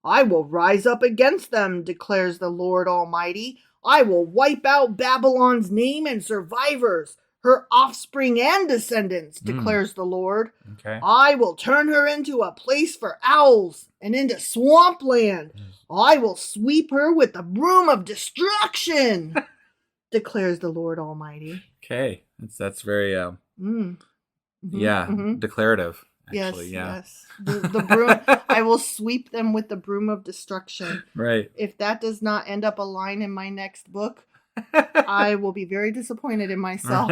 I will rise up against them, declares the Lord Almighty. I will wipe out Babylon's name and survivors, her offspring and descendants, declares the Lord. Okay. I will turn her into a place for owls and into swampland. I will sweep her with the broom of destruction, declares the Lord Almighty. Okay. That's very, declarative. Actually, yes. The broom. I will sweep them with the broom of destruction. Right. If that does not end up a line in my next book, I will be very disappointed in myself.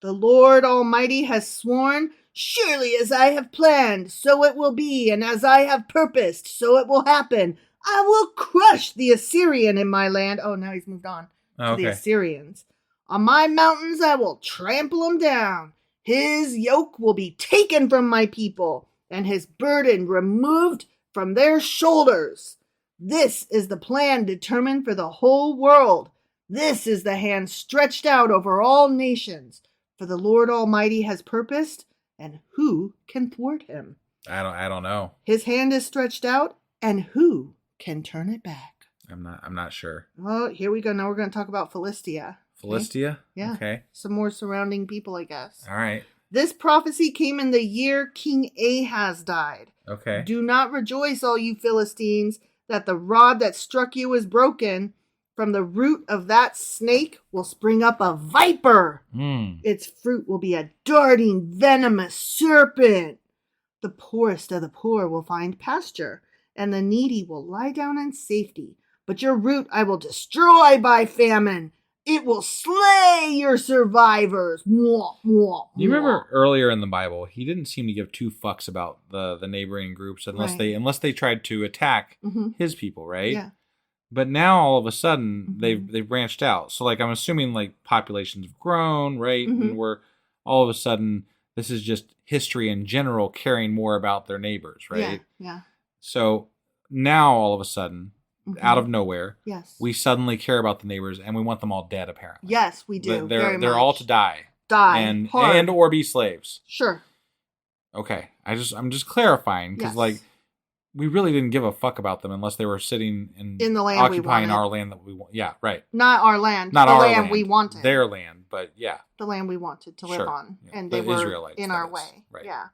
The Lord Almighty has sworn, surely as I have planned, so it will be, and as I have purposed, so it will happen. I will crush the Assyrian in my land. Oh, now he's moved on to the Assyrians. On my mountains I will trample him down. His yoke will be taken from my people, and his burden removed from their shoulders. This is the plan determined for the whole world. This is the hand stretched out over all nations. For the Lord Almighty has purposed, and who can thwart him? I don't know. His hand is stretched out, and who can turn it back? I'm not sure. Oh, here we go. Now we're going to talk about Philistia. Philistia? Okay? Yeah. Okay. Some more surrounding people, I guess. All right. This prophecy came in the year King Ahaz died. Okay. Do not rejoice, all you Philistines, that the rod that struck you is broken. From the root of that snake will spring up a viper. Its fruit will be a darting, venomous serpent. The poorest of the poor will find pasture, and the needy will lie down in safety. But your root I will destroy by famine. It will slay your survivors. Mwah, mwah, mwah. You remember earlier in the Bible, he didn't seem to give two fucks about the neighboring groups unless they tried to attack his people, right? Yeah. But now all of a sudden they've branched out. So like I'm assuming like populations have grown, right? And we're all of a sudden this is just history in general caring more about their neighbors, right? Yeah. So now all of a sudden, out of nowhere, we suddenly care about the neighbors and we want them all dead apparently. Yes, we do. They're all to die. And hard. or be slaves. Sure. Okay. I'm just clarifying because like we really didn't give a fuck about them unless they were sitting in the land occupying we wanted. our land that we want. Yeah, right. Not our land. Not the our land we wanted. Their land, but yeah. The land we wanted to live on. Yeah. And The they were Israelites, in that our is. way. Right. Yeah.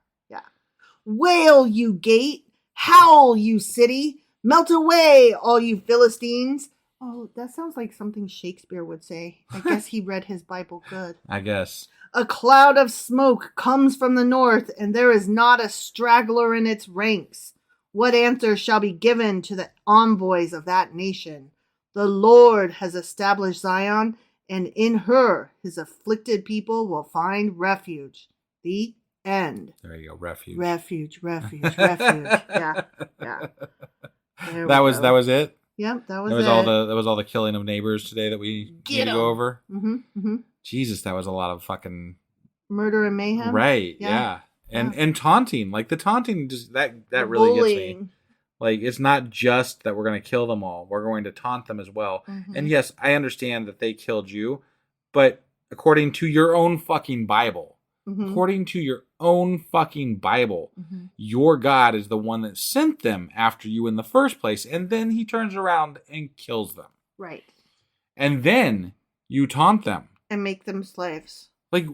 Wail, you gate. Howl, you city. Melt away, all you Philistines. Oh, that sounds like something Shakespeare would say. I guess he read his Bible good. I guess. A cloud of smoke comes from the north, and there is not a straggler in its ranks. What answer shall be given to the envoys of that nation? The Lord has established Zion, and in her his afflicted people will find refuge. The end. There you go, refuge. Refuge. Yeah. That was it? Yep, that was it. That was all the killing of neighbors today that we need to go over. Jesus, that was a lot of fucking murder and mayhem. Right, yeah. And taunting. Like the taunting just that really bullying. Gets me. Like it's not just that we're gonna kill them all. We're going to taunt them as well. And yes, I understand that they killed you, but according to your own fucking Bible, your God is the one that sent them after you in the first place, and then he turns around and kills them. Right. And then you taunt them. And make them slaves. Like,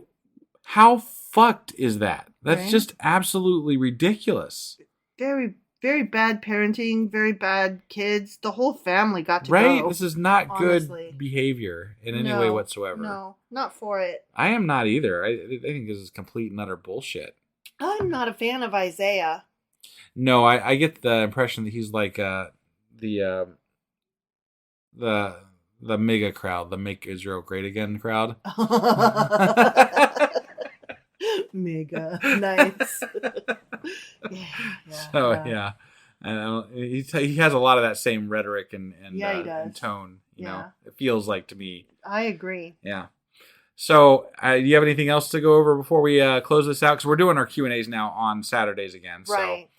how fucked is that? That's right? just absolutely ridiculous. Very, Very bad parenting, very bad kids. The whole family got to Right? go. This is not honestly. good behavior in any way whatsoever. No, not for it. I am not either. I think this is complete and utter bullshit. I'm not a fan of Isaiah. No, I get the impression that he's like the mega crowd, the Make Israel Great Again crowd. Mega nice. Yeah. And he has a lot of that same rhetoric and and tone. You know, it feels like to me. I agree. Yeah. So, do you have anything else to go over before we close this out? Because we're doing our Q&As now on Saturdays again. Right.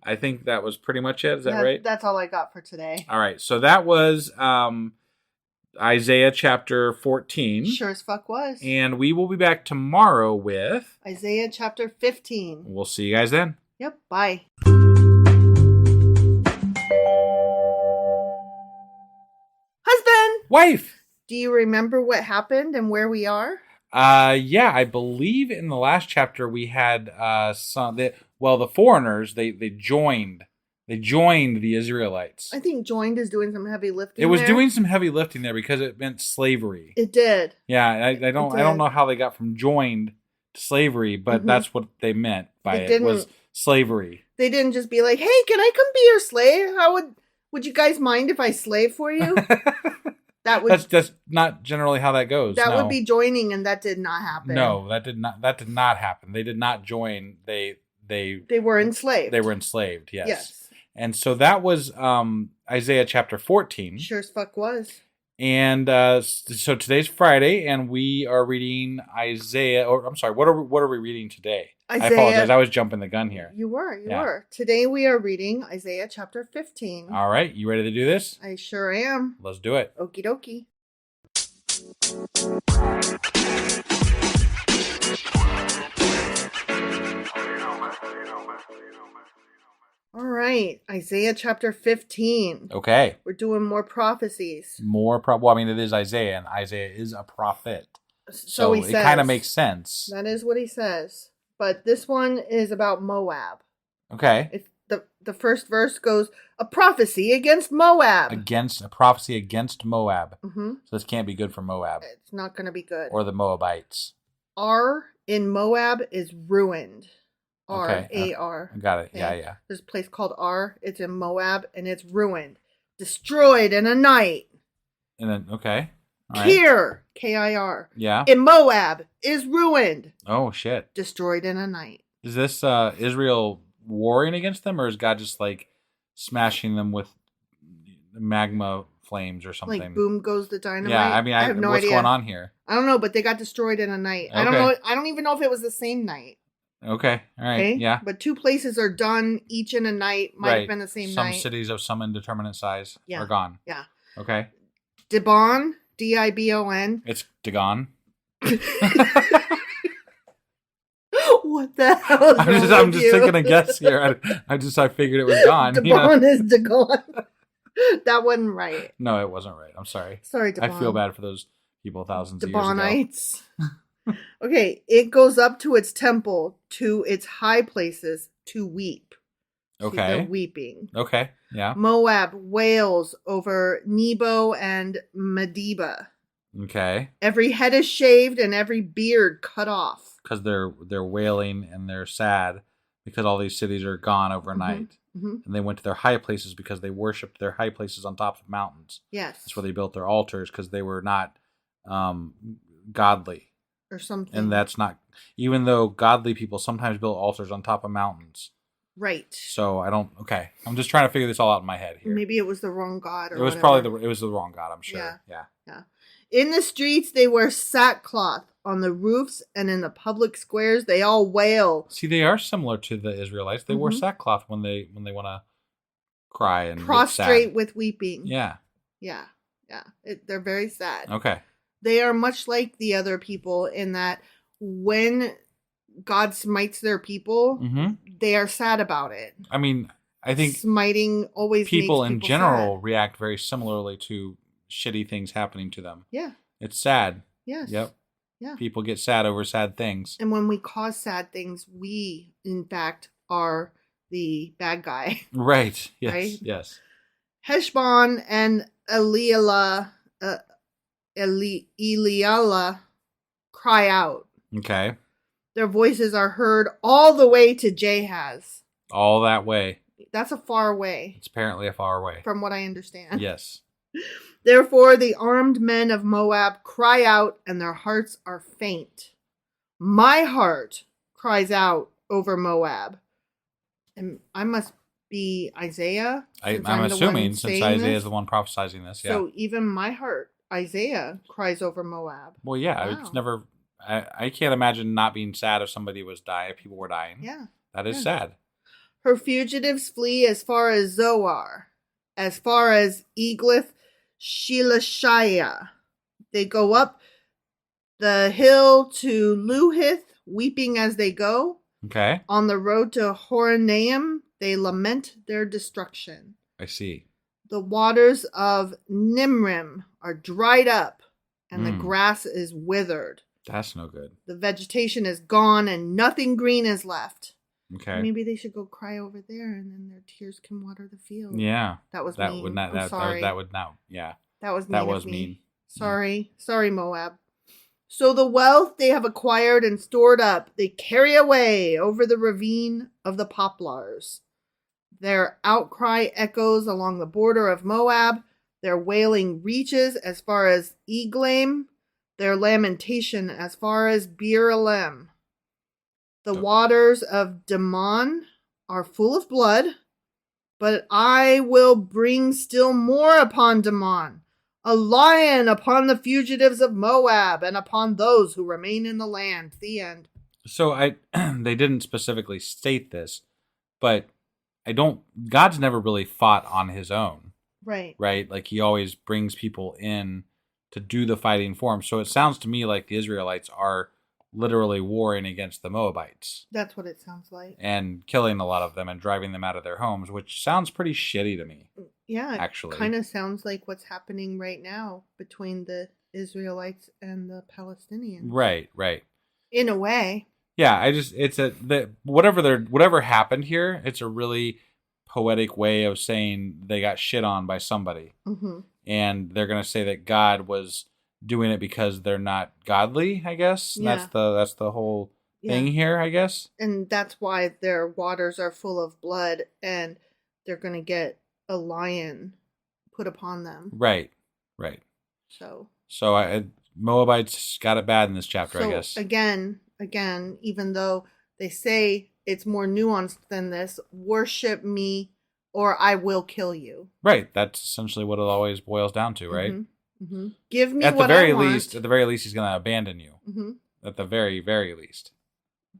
I think that was pretty much it. Is that right? That's all I got for today. All right. So that was Isaiah chapter 14. Sure as fuck was. And we will be back tomorrow with Isaiah chapter 15. We'll see you guys then. Yep. Bye. Husband! Wife! Do you remember what happened and where we are? Yeah, I believe in the last chapter we had the foreigners, they joined the Israelites. I think joined is doing some heavy lifting. It was doing some heavy lifting there because it meant slavery. It did. Yeah, I don't know how they got from joined to slavery, but that's what they meant by it was slavery. They didn't just be like, "Hey, can I come be your slave? How would you guys mind if I slave for you?" That's not generally how that goes. That would be joining, and that did not happen. No, that did not happen. They did not join. They were enslaved. They were enslaved. Yes. And so that was Isaiah chapter 14. Sure as fuck was. And so today's Friday, and we are reading Isaiah. Or I'm sorry, what are we reading today? Isaiah, I apologize. I was jumping the gun here. You were. Today we are reading Isaiah chapter 15. All right, you ready to do this? I sure am. Let's do it. Okie dokie. All right, Isaiah chapter 15. Okay. We're doing more prophecies. Well, I mean, it is Isaiah, and Isaiah is a prophet. So he it says. Kind of makes sense. That is what he says. But this one is about Moab. Okay. The first verse goes, a prophecy against Moab. A prophecy against Moab. Mm-hmm. So this can't be good for Moab. It's not going to be good. Or the Moabites. R in Moab is ruined. Okay. R-A-R. Got it. Okay? Yeah. There's a place called R. It's in Moab, and it's ruined. Destroyed in a night. And then, okay. All right. Kir, K-I-R. Yeah. In Moab is ruined. Oh, shit. Destroyed in a night. Is this Israel warring against them, or is God just like smashing them with magma flames or something? Like boom goes the dynamite. Yeah, I mean, I have no idea what's going on here. I don't know, but they got destroyed in a night. Okay. I don't know. I don't even know if it was the same night. Okay. All right. Okay? Yeah. But two places are done each in a night. Might have been the same night. Some cities of some indeterminate size are gone. Yeah. Okay. Dibon, D-I-B-O-N. It's Dagon. What the hell? I'm just taking a guess here. I figured it was gone. Dibon is Dagon. That wasn't right. No, it wasn't right. I'm sorry. Sorry, Dibon. I feel bad for those people thousands of years ago. Dibonites. Okay, it goes up to its temple, to its high places, to weep. Okay. They're weeping. Okay, yeah. Moab wails over Nebo and Medeba. Okay. Every head is shaved and every beard cut off. Because they're wailing and they're sad because all these cities are gone overnight. Mm-hmm. And they went to their high places because they worshipped their high places on top of mountains. Yes. That's where they built their altars because they were not godly. Or something. And that's not, even though godly people sometimes build altars on top of mountains. Right. So okay. I'm just trying to figure this all out in my head here. Maybe it was the wrong god or it was whatever. it was the wrong god, I'm sure. Yeah. In the streets they wear sackcloth. On the roofs and in the public squares they all wail. See, they are similar to the Israelites. They wore sackcloth when they want to cry and prostrate with weeping. Yeah. They're very sad. Okay. They are much like the other people in that when God smites their people, they are sad about it. I mean, I think smiting always people makes in general react very similarly to shitty things happening to them. Yeah. It's sad. Yes. Yep. Yeah. People get sad over sad things. And when we cause sad things, we, in fact, are the bad guy. Right. Yes. Right? Yes. Heshbon and Eliala cry out. Okay. Their voices are heard all the way to Jahaz. All that way. That's a far way. It's apparently a far way. From what I understand. Yes. Therefore, the armed men of Moab cry out, and their hearts are faint. My heart cries out over Moab. And I must be Isaiah. I'm assuming since Isaiah is the one prophesizing this. Yeah. So even my heart, Isaiah, cries over Moab. Well, yeah. Wow. It's never. I can't imagine not being sad if somebody was dying. If people were dying. Yeah. That is sad. Her fugitives flee as far as Zoar, as far as Eglath Shelishiyah. They go up the hill to Luhith, weeping as they go. Okay. On the road to Horonaim, they lament their destruction. I see. The waters of Nimrim are dried up, and the grass is withered. That's no good. The vegetation is gone, and nothing green is left. Okay. Maybe they should go cry over there, and then their tears can water the field. Yeah. That was that mean. would not. I'm sorry. That would not. Yeah. That was mean. That was of me. mean. Sorry. Sorry, Moab. So the wealth they have acquired and stored up, they carry away over the ravine of the poplars. Their outcry echoes along the border of Moab. Their wailing reaches as far as Eglaim. Their lamentation as far as Beer-Elim. The waters of Damon are full of blood, but I will bring still more upon Damon, a lion upon the fugitives of Moab, and upon those who remain in the land. The end. So they didn't specifically state this, but God's never really fought on his own. Right. Right? Like he always brings people in to do the fighting for him. So it sounds to me like the Israelites are literally warring against the Moabites. That's what it sounds like. And killing a lot of them and driving them out of their homes, which sounds pretty shitty to me. Yeah, actually. Kind of sounds like what's happening right now between the Israelites and the Palestinians. Right. In a way. Yeah, whatever happened here, it's a really poetic way of saying they got shit on by somebody. Mm-hmm. And they're going to say that God was doing it because they're not godly, I guess. Yeah. That's the whole thing here, I guess. And that's why their waters are full of blood, and they're going to get a lion put upon them. Right. So Moabites got it bad in this chapter, I guess. Again, even though they say it's more nuanced than this, worship me or I will kill you. Right. That's essentially what it always boils down to, right? Mm-hmm. Mm-hmm. Give me at what the very I want. least. At the very least, he's going to abandon you. Mm-hmm. At the very, very least.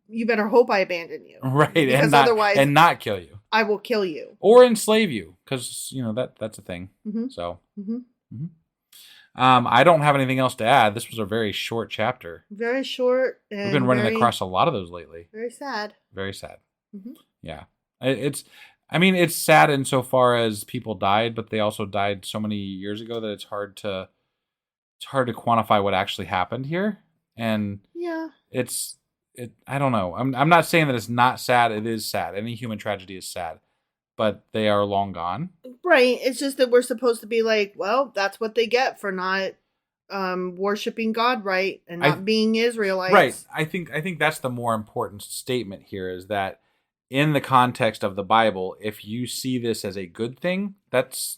You better hope I abandon you. Right. Because otherwise, and not kill you. I will kill you. Or enslave you. Because, that's a thing. Mm-hmm. So. Mm-hmm. Mm-hmm. I don't have anything else to add. This was a very short chapter. Very short. And we've been running across a lot of those lately. Very sad. Very sad. Mm-hmm. Yeah. It's sad insofar as people died, but they also died so many years ago that it's hard to quantify what actually happened here. And yeah, I don't know. I'm not saying that it's not sad. It is sad. Any human tragedy is sad, but they are long gone. Right. It's just that we're supposed to be like, well, that's what they get for not worshiping God right and not being Israelites. Right. I think that's the more important statement here is that in the context of the Bible, if you see this as a good thing, that's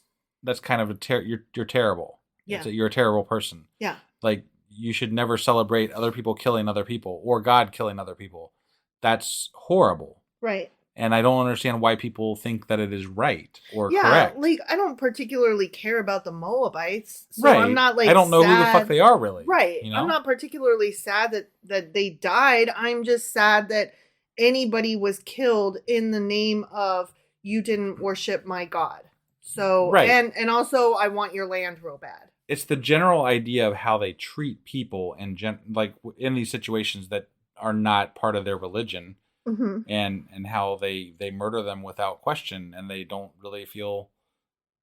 kind of you're terrible. Yeah. You're a terrible person. Yeah. Like you should never celebrate other people killing other people or God killing other people. That's horrible. Right. And I don't understand why people think that it is right or correct. Yeah, like I don't particularly care about the Moabites. So right. I'm not like I don't know sad. who the fuck they are really. Right. I'm not particularly sad that they died. I'm just sad that anybody was killed in the name of you didn't worship my God. So right. and also I want your land real bad. It's the general idea of how they treat people and like in these situations that are not part of their religion. Mm-hmm. And how they murder them without question, and they don't really feel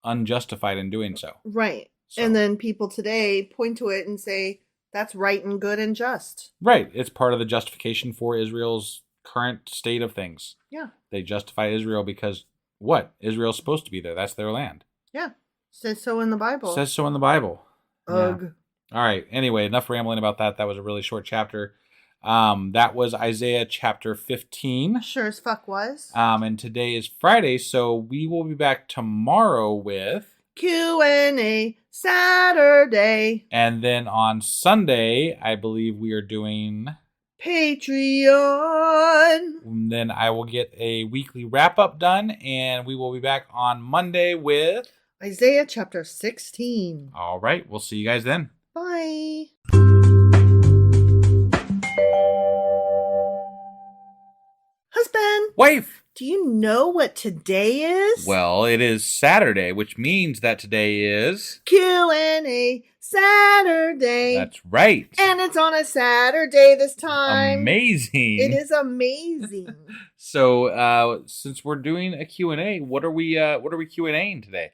unjustified in doing so. Right. So. And then people today point to it and say, that's right and good and just. Right. It's part of the justification for Israel's current state of things. Yeah. They justify Israel because what? Israel's supposed to be there. That's their land. Yeah. Says so in the Bible. Says so in the Bible. Ugh. Yeah. All right. Anyway, enough rambling about that. That was a really short chapter. That was Isaiah chapter 15. Sure as fuck was. And today is Friday, so we will be back tomorrow with Q&A Saturday. And then on Sunday, I believe we are doing Patreon. And then I will get a weekly wrap-up done, and we will be back on Monday with Isaiah chapter 16. All right. We'll see you guys then. Bye. Husband. Wife. Do you know what today is? Well, it is Saturday, which means that today is Q&A Saturday. That's right. And it's on a Saturday this time. Amazing. It is amazing. So, since we're doing a Q&A, what are we Q&Aing today?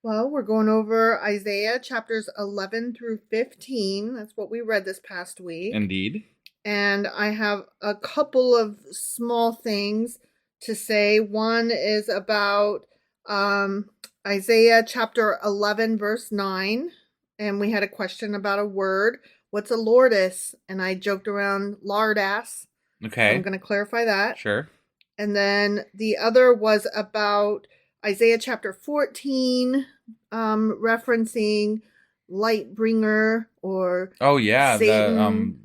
Well, we're going over Isaiah chapters 11 through 15. That's what we read this past week. Indeed. And I have a couple of small things to say. One is about Isaiah chapter 11, verse 9. And we had a question about a word. What's a lordess? And I joked around lardass. Okay. I'm going to clarify that. Sure. And then the other was about Isaiah chapter 14, referencing Lightbringer or Satan,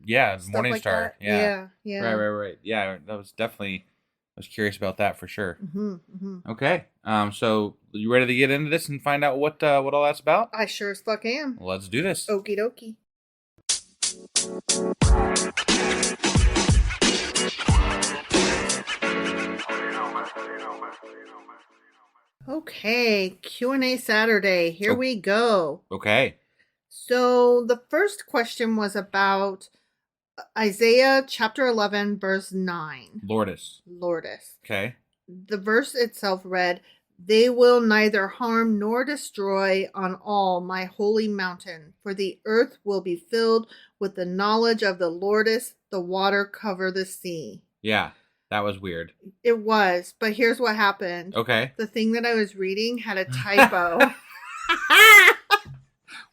Morning like Star. that. Yeah. Right. Yeah, that was definitely. I was curious about that for sure. Mm-hmm. Okay. So you ready to get into this and find out what all that's about? I sure as fuck am. Let's do this. Okie dokie. Okay, Q&A Saturday. Here we go. Okay. So the first question was about Isaiah chapter 11, verse 9. Lourdes. Okay. The verse itself read, "They will neither harm nor destroy on all my holy mountain, for the earth will be filled with the knowledge of the Lordess, the water cover the sea." Yeah, that was weird. It was, but here's what happened. Okay. The thing that I was reading had a typo.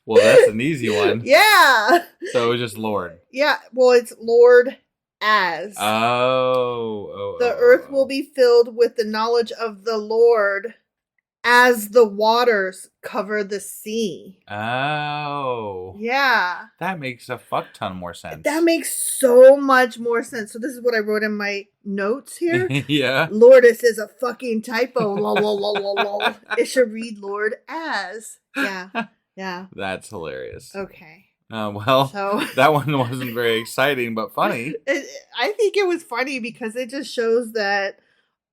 Well, that's an easy one. Yeah. So it was just Lord. Yeah, well, it's Lord as. The earth will be filled with the knowledge of the Lord as the waters cover the sea. Oh. Yeah. That makes a fuck ton more sense. That makes so much more sense. So this is what I wrote in my notes here. Yeah. Lordess is a fucking typo. Lol, lol, lol, lol, lol. It should read Lord as. Yeah. Yeah. That's hilarious. Okay. So that one wasn't very exciting, but funny. I think it was funny because it just shows that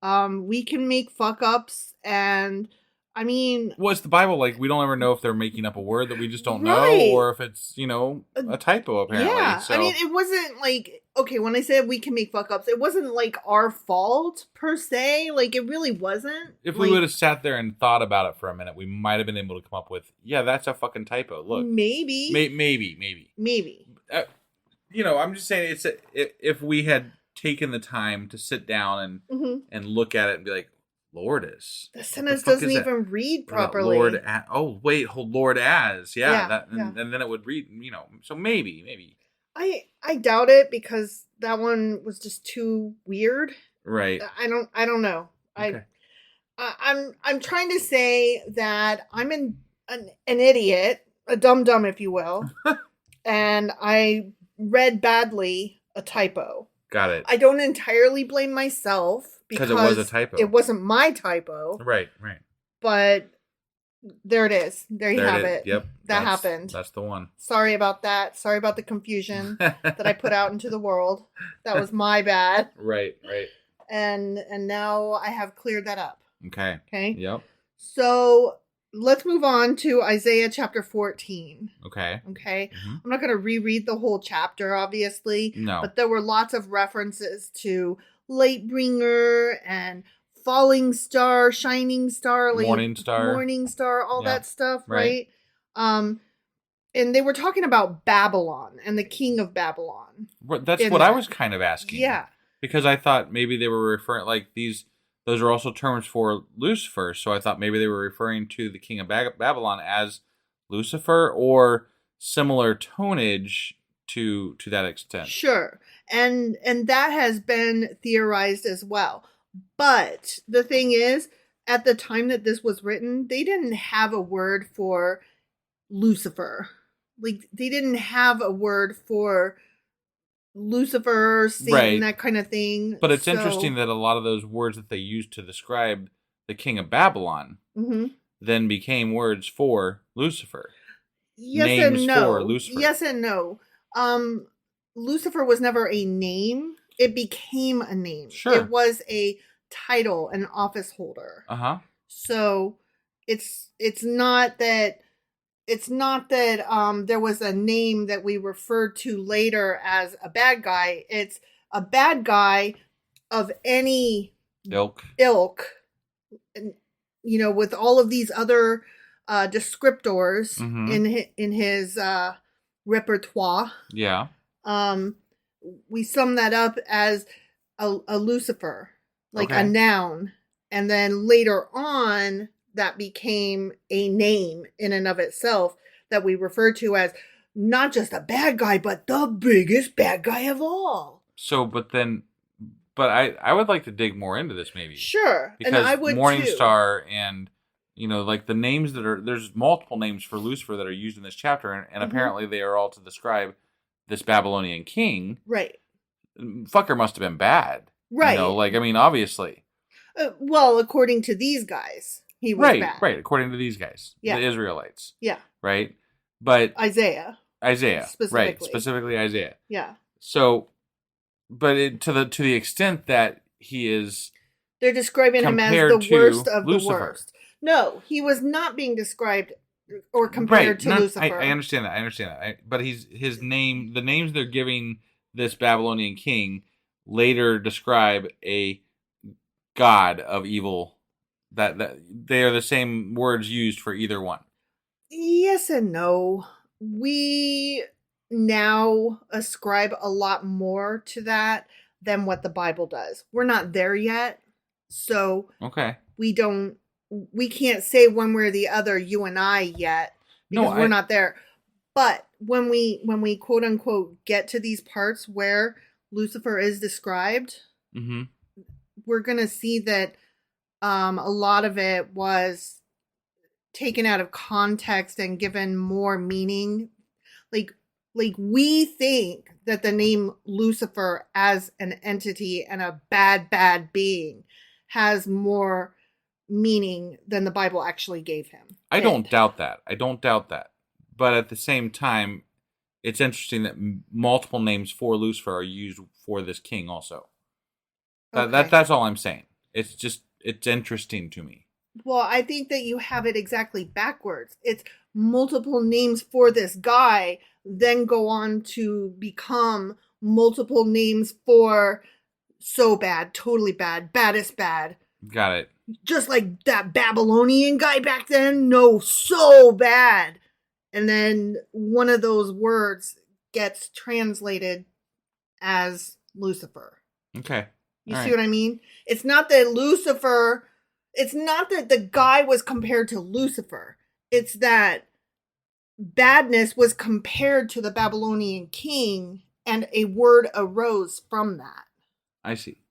we can make fuck ups, and I mean, what's the Bible like? We don't ever know if they're making up a word that we just don't right. know, or if it's a typo. Apparently, yeah. So. I mean, it wasn't like, okay, when I said we can make fuck ups, it wasn't like our fault per se. Like, it really wasn't. If we would have sat there and thought about it for a minute, we might have been able to come up with, yeah, that's a fucking typo. Look, maybe. Maybe. I'm just saying, if we had taken the time to sit down and look at it and be like, Lordess. The sentence doesn't even read properly. Lord as. Yeah. And then it would read, so maybe. I doubt it because that one was just too weird. Right. I don't know. Okay. I'm trying to say that I'm an idiot, a dum-dum, if you will, and I read badly a typo. Got it. I don't entirely blame myself because it was a typo. It wasn't my typo. Right. But there it is. There you have it. Yep. That happened. That's the one. Sorry about that. Sorry about the confusion that I put out into the world. That was my bad. Right. And now I have cleared that up. Okay. Yep. So let's move on to Isaiah chapter 14. Okay. Mm-hmm. I'm not going to reread the whole chapter, obviously. No. But there were lots of references to Lightbringer and falling star, shining star, morning star, all that stuff, right? And they were talking about Babylon and the king of Babylon. That's what I was kind of asking. Yeah. because I thought maybe they were referring, like, those are also terms for Lucifer, so I thought maybe they were referring to the king of Babylon as Lucifer, or similar tonnage to that extent. Sure. And that has been theorized as well. But the thing is, at the time that this was written, they didn't have a word for Lucifer. Like, they didn't have a word for Lucifer, Satan, Right. that kind of thing. But it's interesting that a lot of those words that they used to describe the king of Babylon then became words for Lucifer. Yes Names and no. for Lucifer. Yes and no. Lucifer was never a name. It became a name. Sure. It was a title, an office holder. So it's not that there was a name that we referred to later as a bad guy. It's a bad guy of any ilk, and, you know, with all of these other descriptors in his repertoire. Yeah. We sum that up as a Lucifer, like a noun, and then later on that became a name in and of itself that we refer to as not just a bad guy, but the biggest bad guy of all. So, but I would like to dig more into this, maybe. Sure. Because and I would Morningstar and, you know, like the names there's multiple names for Lucifer that are used in this chapter, and apparently they are all to describe this Babylonian king. Right. Fucker must have been bad. Right. You know, like, I mean, obviously. Well, according to these guys, he was bad. Right, according to these guys. Yeah. The Israelites. Yeah. Right? But Isaiah. Specifically Isaiah. Yeah. So, but to the extent that he is, they're describing him as the worst of Lucifer. the worst. No, he was not being described or compared to Lucifer. I understand that. But his name, the names they're giving this Babylonian king later describe a god of evil. That they are the same words used for either one. Yes and no. We now ascribe a lot more to that than what the Bible does. We're not there yet. So we can't say one way or the other, you and I, yet, because we're not there. But when we quote unquote get to these parts where Lucifer is described, we're gonna see that a lot of it was taken out of context and given more meaning. Like we think that the name Lucifer as an entity and a bad being has more meaning than the Bible actually gave him. I don't doubt that. But at the same time, it's interesting that multiple names for Lucifer are used for this king also. That's all I'm saying. It's interesting to me. Well, I think that you have it exactly backwards. It's multiple names for this guy, then go on to become multiple names for so bad, totally bad, baddest bad. Got it. Just like that Babylonian guy back then. No, so bad. And then one of those words gets translated as Lucifer. Okay. You see what I mean? It's not that the guy was compared to Lucifer. It's that badness was compared to the Babylonian king, and a word arose from that. I see.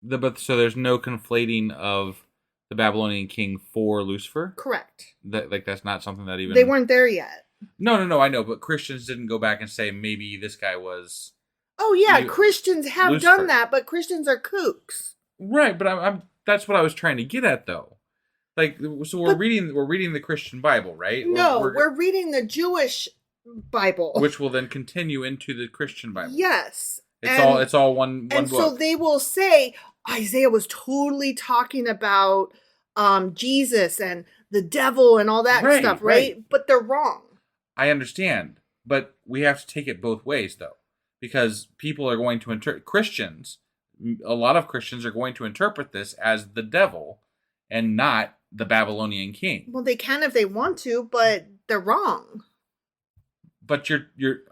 So there's no conflating of the Babylonian king for Lucifer? Correct. That's not something that even... They weren't there yet. No, I know, but Christians didn't go back and say maybe this guy was... Oh yeah, Christians have Lucifer. done that, but Christians are kooks. Right, but that's what I was trying to get at, though. Like, so we're reading the Christian Bible, right? No, we're reading the Jewish Bible, which will then continue into the Christian Bible. Yes, it's all one book. And so they will say Isaiah was totally talking about Jesus and the devil and all that stuff, right? But they're wrong. I understand, but we have to take it both ways, though, because people are going to interpret Christians. A lot of Christians are going to interpret this as the devil and not the Babylonian king. Well, they can if they want to, but they're wrong. But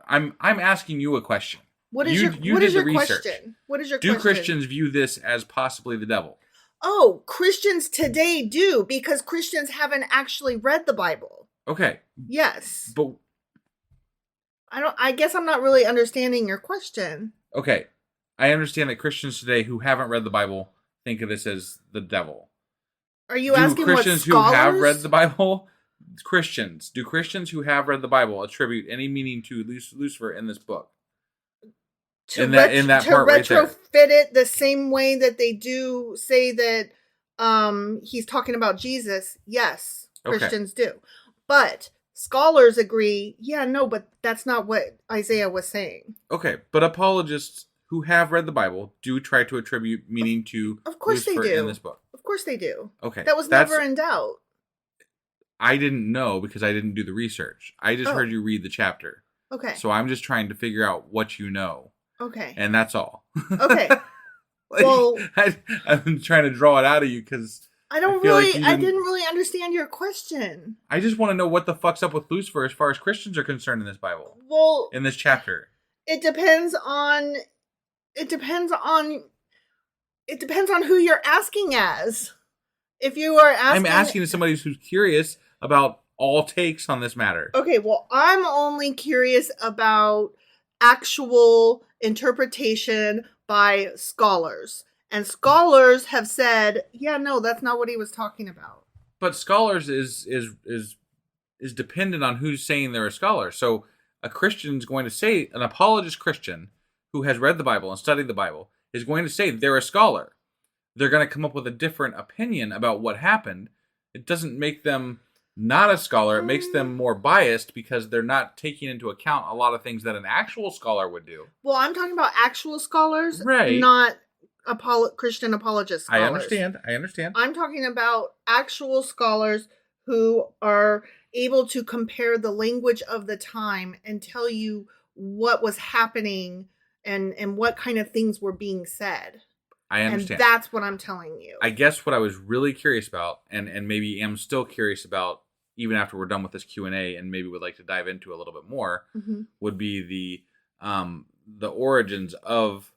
I'm asking you a question. What You is your did the research. question? What is your Do question? Christians view this as possibly the devil? Oh, Christians today do, because Christians haven't actually read the Bible. Okay. Yes. But I guess I'm not really understanding your question. okay. I understand that Christians today who haven't read the Bible think of this as the devil. Are you asking what Christians scholars? who have read the Bible, do Christians who have read the Bible attribute any meaning to Lucifer in this book? To retrofit it the same way that they do say that he's talking about Jesus. Yes, Christians do. But scholars agree, but that's not what Isaiah was saying. Okay, but apologists who have read the Bible do try to attribute meaning to Of course Lucifer they do. in this book. Of course they do. Okay. That was never in doubt. I didn't know because I didn't do the research. I just heard you read the chapter. Okay. So I'm just trying to figure out what you know. Okay. And that's all. Okay. Well, I'm trying to draw it out of you because I didn't really understand your question. I just want to know what the fuck's up with Lucifer as far as Christians are concerned in this Bible. Well, in this chapter. It depends on who you're asking as. If you are asking, I'm asking somebody who's curious about all takes on this matter. Okay, well, I'm only curious about actual interpretation by scholars. And scholars have said, that's not what he was talking about. But scholars is dependent on who's saying they're a scholar. So a Christian's going to say, an apologist Christian who has read the Bible and studied the Bible is going to say they're a scholar. They're going to come up with a different opinion about what happened. It doesn't make them not a scholar. It makes them more biased because they're not taking into account a lot of things that an actual scholar would do. Well, I'm talking about actual scholars, right? Not Christian apologist scholars. I understand. I'm talking about actual scholars who are able to compare the language of the time and tell you what was happening and what kind of things were being said. I understand. And that's what I'm telling you. I guess what I was really curious about, and maybe am still curious about, even after we're done with this Q&A, and maybe would like to dive into a little bit more, would be the origins of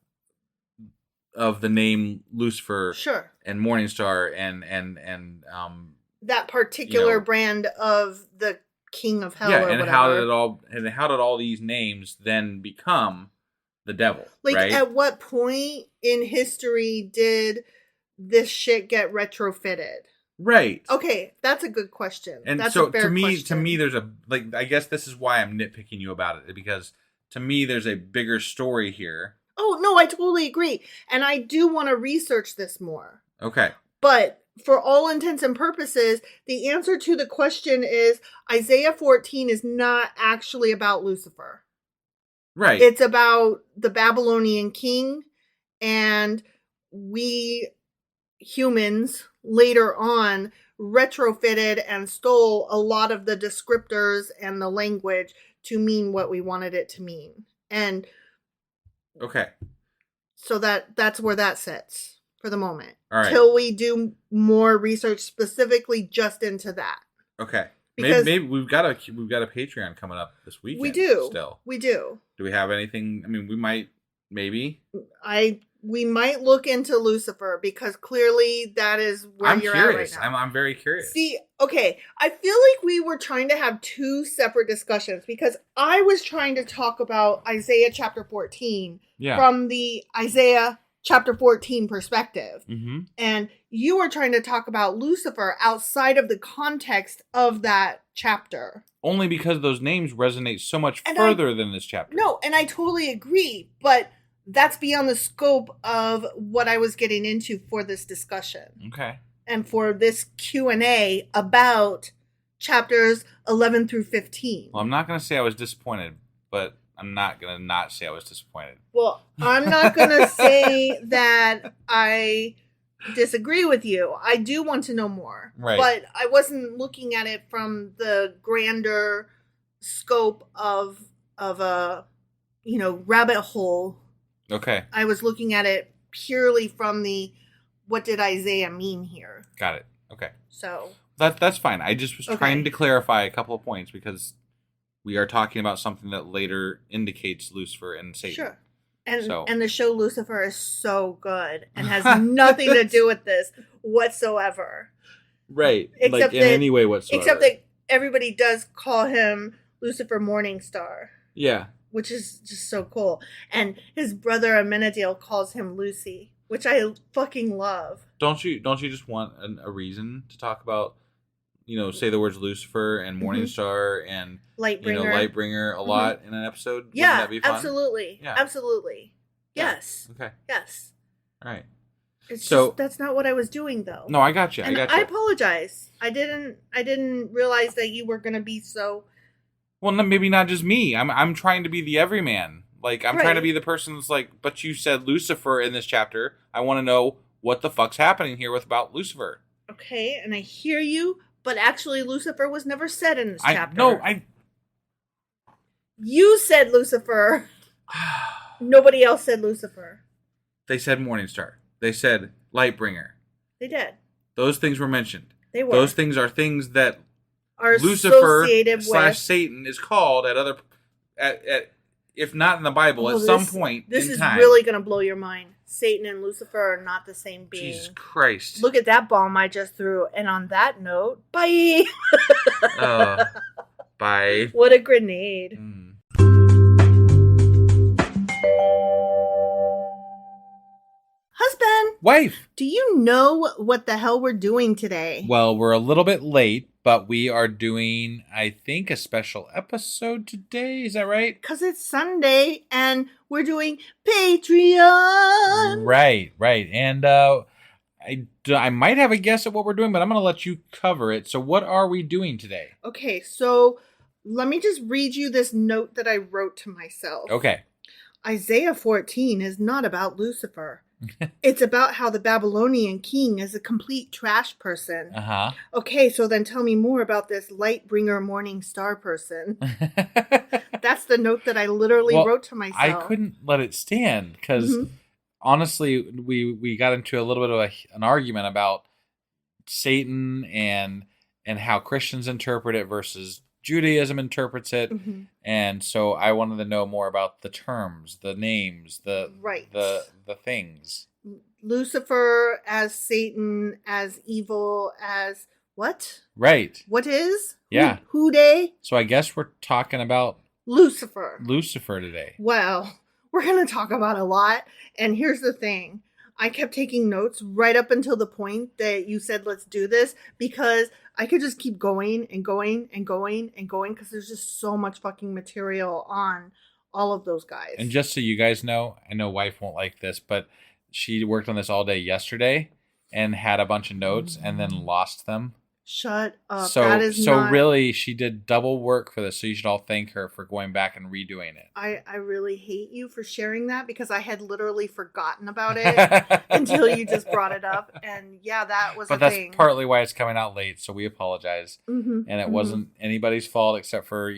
the name Lucifer, sure, and Morningstar, and that particular brand of the King of Hell, or whatever. How did all these names then become the devil? Like, right? At what point in history did this shit get retrofitted? Right. Okay, that's a good question. And that's so a fair question. to me, there's I guess this is why I'm nitpicking you about it, because to me, there's a bigger story here. Oh, no, I totally agree. And I do want to research this more. Okay. But for all intents and purposes, the answer to the question is Isaiah 14 is not actually about Lucifer. Right. It's about the Babylonian king, and we humans later on retrofitted and stole a lot of the descriptors and the language to mean what we wanted it to mean. And okay. So that's where that sits for the moment. All right. Till we do more research specifically just into that. Okay. Maybe we've got a Patreon coming up this weekend. We do. Still. We do. Do we have anything? I mean, we might, maybe. We might look into Lucifer, because clearly that is where you're curious. at right now. I'm very curious. See, okay, I feel like we were trying to have two separate discussions, because I was trying to talk about Isaiah chapter 14 from the Isaiah chapter 14 perspective. Mm-hmm. And you were trying to talk about Lucifer outside of the context of that chapter. Only because those names resonate so much further than this chapter. No, and I totally agree, but that's beyond the scope of what I was getting into for this discussion. Okay. And for this Q&A about chapters 11 through 15. Well, I'm not going to say I was disappointed, but I'm not going to not say I was disappointed. Well, I'm not going to say that I disagree with you. I do want to know more. Right. But I wasn't looking at it from the grander scope of a, rabbit hole. Okay. I was looking at it purely from the, what did Isaiah mean here? Got it. Okay. So. That's fine. I just was trying to clarify a couple of points, because we are talking about something that later indicates Lucifer and Satan. Sure. And the show Lucifer is so good and has nothing to do with this whatsoever. Right. Except in any way whatsoever. Except that everybody does call him Lucifer Morningstar. Yeah. Which is just so cool. And his brother Amenadiel calls him Lucy, which I fucking love. Don't you just want a reason to talk about, say the words Lucifer and Morningstar and Lightbringer, Lightbringer a lot in an episode? Yeah, Wouldn't that be fun? Absolutely. Yeah. Absolutely. Yeah. Yes. Okay. Yes. All right. It's just, that's not what I was doing though. No, I got you. And I apologize. I didn't realize that you were going to be so. Well, maybe not just me. I'm trying to be the everyman. Like, I'm trying to be the person that's like, but you said Lucifer in this chapter. I want to know what the fuck's happening here about Lucifer. Okay, and I hear you, but actually Lucifer was never said in this chapter. No, You said Lucifer. Nobody else said Lucifer. They said Morningstar. They said Lightbringer. They did. Those things were mentioned. They were. Those things are things that are Lucifer / Satan is called at if not in the Bible, at some point in time. This is really going to blow your mind. Satan and Lucifer are not the same being. Jesus Christ. Look at that bomb I just threw. And on that note, bye. Bye. What a grenade. Husband. Wife. Do you know what the hell we're doing today? Well, we're a little bit late, but we are doing, I think, a special episode today. Is that right? Because it's Sunday and we're doing Patreon. Right. And I might have a guess at what we're doing, but I'm going to let you cover it. So what are we doing today? Okay, so let me just read you this note that I wrote to myself. Okay. Isaiah 14 is not about Lucifer. It's about how the Babylonian king is a complete trash person. Uh-huh. Okay, so then tell me more about this Lightbringer Morning Star person. That's the note that I literally wrote to myself. I couldn't let it stand because honestly, we got into a little bit of an argument about Satan and how Christians interpret it versus Judaism interprets it. And so I wanted to know more about the terms, the names, the things. Lucifer as Satan, as evil, as what? Right. What is? Yeah. Who they? So I guess we're talking about Lucifer today. Well, we're going to talk about a lot. And here's the thing. I kept taking notes right up until the point that you said, let's do this, because I could just keep going and going and going and going because there's just so much fucking material on all of those guys. And just so you guys know, I know wife won't like this, but she worked on this all day yesterday and had a bunch of notes and then lost them. Shut up. So really, she did double work for this. So you should all thank her for going back and redoing it. I really hate you for sharing that because I had literally forgotten about it until you just brought it up. And yeah, that was a thing. But that's partly why it's coming out late. So we apologize. And it wasn't anybody's fault except for,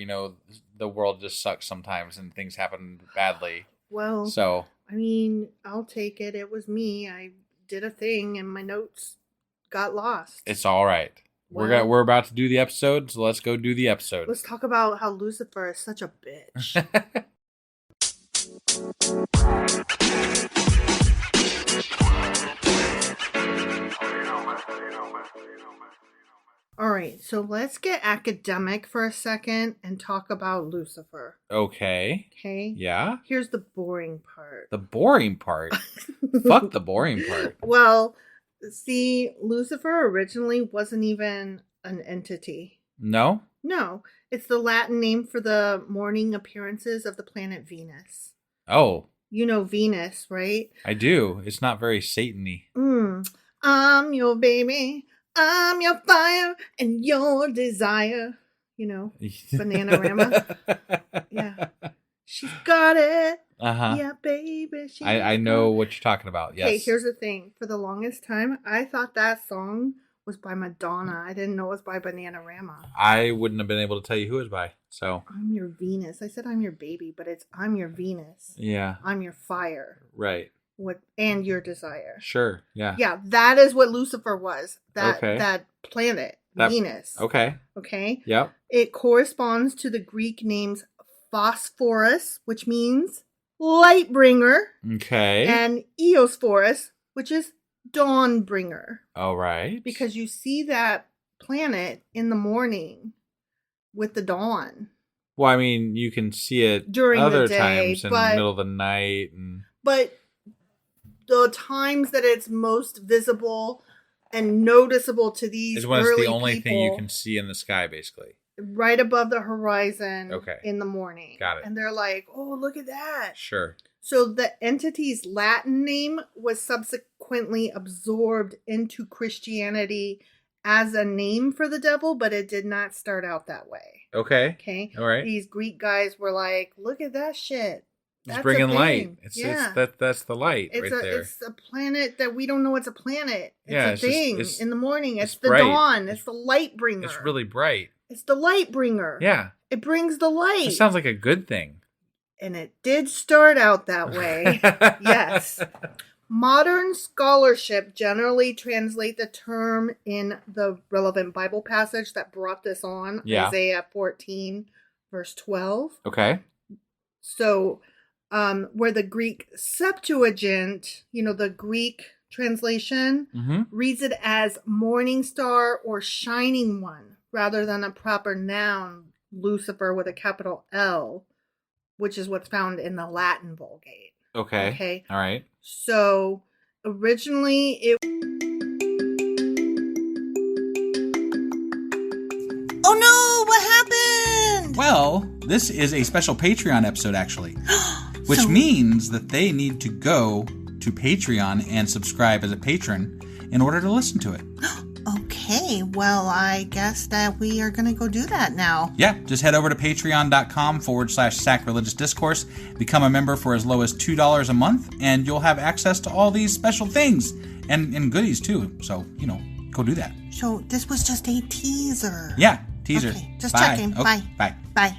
the world just sucks sometimes and things happen badly. Well, so I mean, I'll take it. It was me. I did a thing and my notes got lost. It's all right. Well, we're about to do the episode, so let's go do the episode. Let's talk about how Lucifer is such a bitch. All right, so let's get academic for a second and talk about Lucifer. Okay. Yeah? Here's the boring part. The boring part? Fuck the boring part. Well, see, Lucifer originally wasn't even an entity. No? No. It's the Latin name for the morning appearances of the planet Venus. Oh. You know Venus, right? I do. It's not very Satan-y. I'm your baby. I'm your fire and your desire. Bananarama. Yeah. She's got it. Uh-huh. Yeah, baby. I know what you're talking about. Yes. Okay, here's the thing. For the longest time, I thought that song was by Madonna. I didn't know it was by Bananarama. I wouldn't have been able to tell you who it was by. So I'm your Venus. I said I'm your baby, but it's I'm your Venus. Yeah. I'm your fire. Right. And your desire. Sure. Yeah. Yeah, that is what Lucifer was. That planet, Venus. Okay. Okay. Yep. It corresponds to the Greek names Phosphorus, which means Lightbringer, Okay. and Eosphorus, which is Dawnbringer. All right. Because you see that planet in the morning with the dawn. Well, I mean, you can see it during other the day, times in the middle of the night. But the times that it's most visible and noticeable to these is when it's early the only people, thing you can see in the sky, basically. right above the horizon in the morning. Got it. And they're like, oh, look at that. Sure. So the entity's Latin name was subsequently absorbed into Christianity as a name for the devil, but it did not start out that way. Okay. Okay. All right. These Greek guys were like, look at that shit. It's bringing light. It's that's the light right there. It's a planet that we don't know it's a planet. It's a thing in the morning. It's the bright. Dawn. It's the light bringer. It's really bright. It's the light bringer. Yeah. It brings the light. It sounds like a good thing. And it did start out that way. Yes. Modern scholarship generally translate the term in the relevant Bible passage that brought this on, Isaiah 14, verse 12. Okay. So, where the Greek Septuagint, the Greek translation, reads it as morning star or shining one, rather than a proper noun, Lucifer with a capital L, which is what's found in the Latin Vulgate. Okay. All right. So originally it... Oh no, what happened? Well, this is a special Patreon episode actually, which means that they need to go to Patreon and subscribe as a patron in order to listen to it. Okay, well, I guess that we are going to go do that now. Yeah, just head over to patreon.com/sacrilegious discourse, become a member for as low as $2 a month, and you'll have access to all these special things and goodies too. So, go do that. So this was just a teaser. Yeah, teaser. Okay, just Bye. checking. Okay, Bye. Bye. Bye.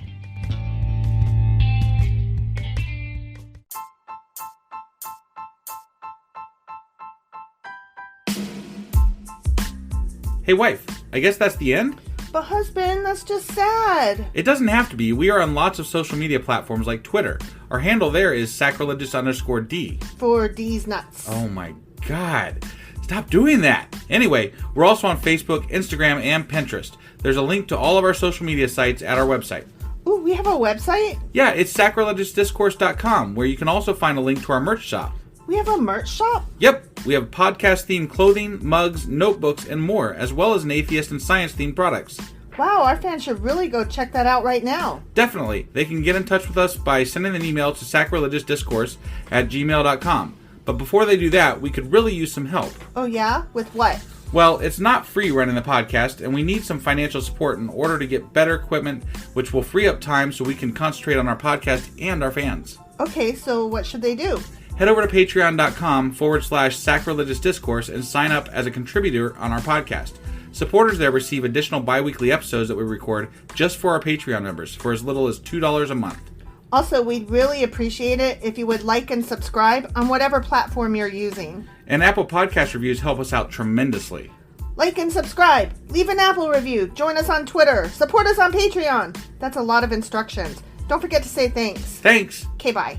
Hey, wife, I guess that's the end? But husband, that's just sad. It doesn't have to be. We are on lots of social media platforms like Twitter. Our handle there is sacrilegious_D. For D's nuts. Oh my God. Stop doing that. Anyway, we're also on Facebook, Instagram, and Pinterest. There's a link to all of our social media sites at our website. Ooh, we have a website? Yeah, it's sacrilegiousdiscourse.com, where you can also find a link to our merch shop. We have a merch shop? Yep, we have podcast-themed clothing, mugs, notebooks, and more, as well as an atheist and science-themed products. Wow, our fans should really go check that out right now. Definitely. They can get in touch with us by sending an email to sacrilegiousdiscourse@gmail.com. But before they do that, we could really use some help. Oh yeah? With what? Well, it's not free running the podcast, and we need some financial support in order to get better equipment, which will free up time so we can concentrate on our podcast and our fans. Okay, so what should they do? Head over to patreon.com/sacrilegious discourse and sign up as a contributor on our podcast. Supporters there receive additional bi-weekly episodes that we record just for our Patreon members for as little as $2 a month. Also, we'd really appreciate it if you would like and subscribe on whatever platform you're using. And Apple Podcast reviews help us out tremendously. Like and subscribe. Leave an Apple review. Join us on Twitter. Support us on Patreon. That's a lot of instructions. Don't forget to say thanks. Thanks. Okay, bye.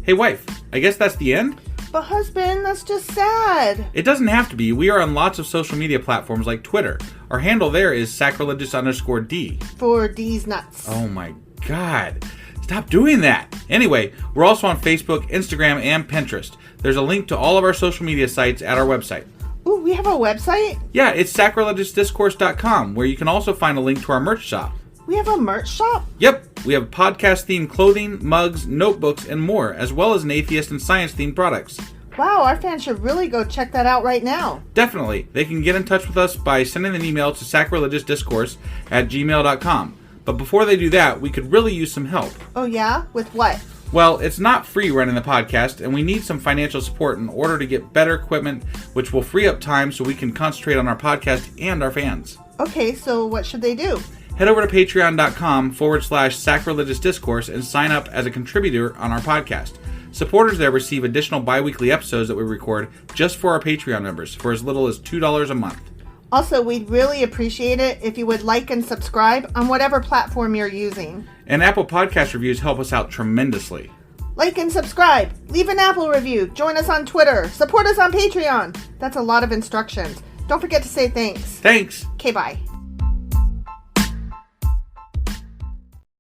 Hey, wife, I guess that's the end? But husband, that's just sad. It doesn't have to be. We are on lots of social media platforms like Twitter. Our handle there is sacrilegious_D. For D's nuts. Oh my God. Stop doing that. Anyway, we're also on Facebook, Instagram, and Pinterest. There's a link to all of our social media sites at our website. Ooh, we have a website? Yeah, it's sacrilegiousdiscourse.com, where you can also find a link to our merch shop. We have a merch shop? Yep, we have podcast-themed clothing, mugs, notebooks, and more, as well as an atheist and science-themed products. Wow, our fans should really go check that out right now. Definitely. They can get in touch with us by sending an email to sacrilegiousdiscourse@gmail.com. But before they do that, we could really use some help. Oh yeah? With what? Well, it's not free running the podcast, and we need some financial support in order to get better equipment, which will free up time so we can concentrate on our podcast and our fans. Okay, so what should they do? Head over to patreon.com/sacrilegious discourse and sign up as a contributor on our podcast. Supporters there receive additional bi-weekly episodes that we record just for our Patreon members for as little as $2 a month. Also, we'd really appreciate it if you would like and subscribe on whatever platform you're using. And Apple Podcast reviews help us out tremendously. Like and subscribe, leave an Apple review, join us on Twitter, support us on Patreon. That's a lot of instructions. Don't forget to say thanks. Thanks. Okay, bye.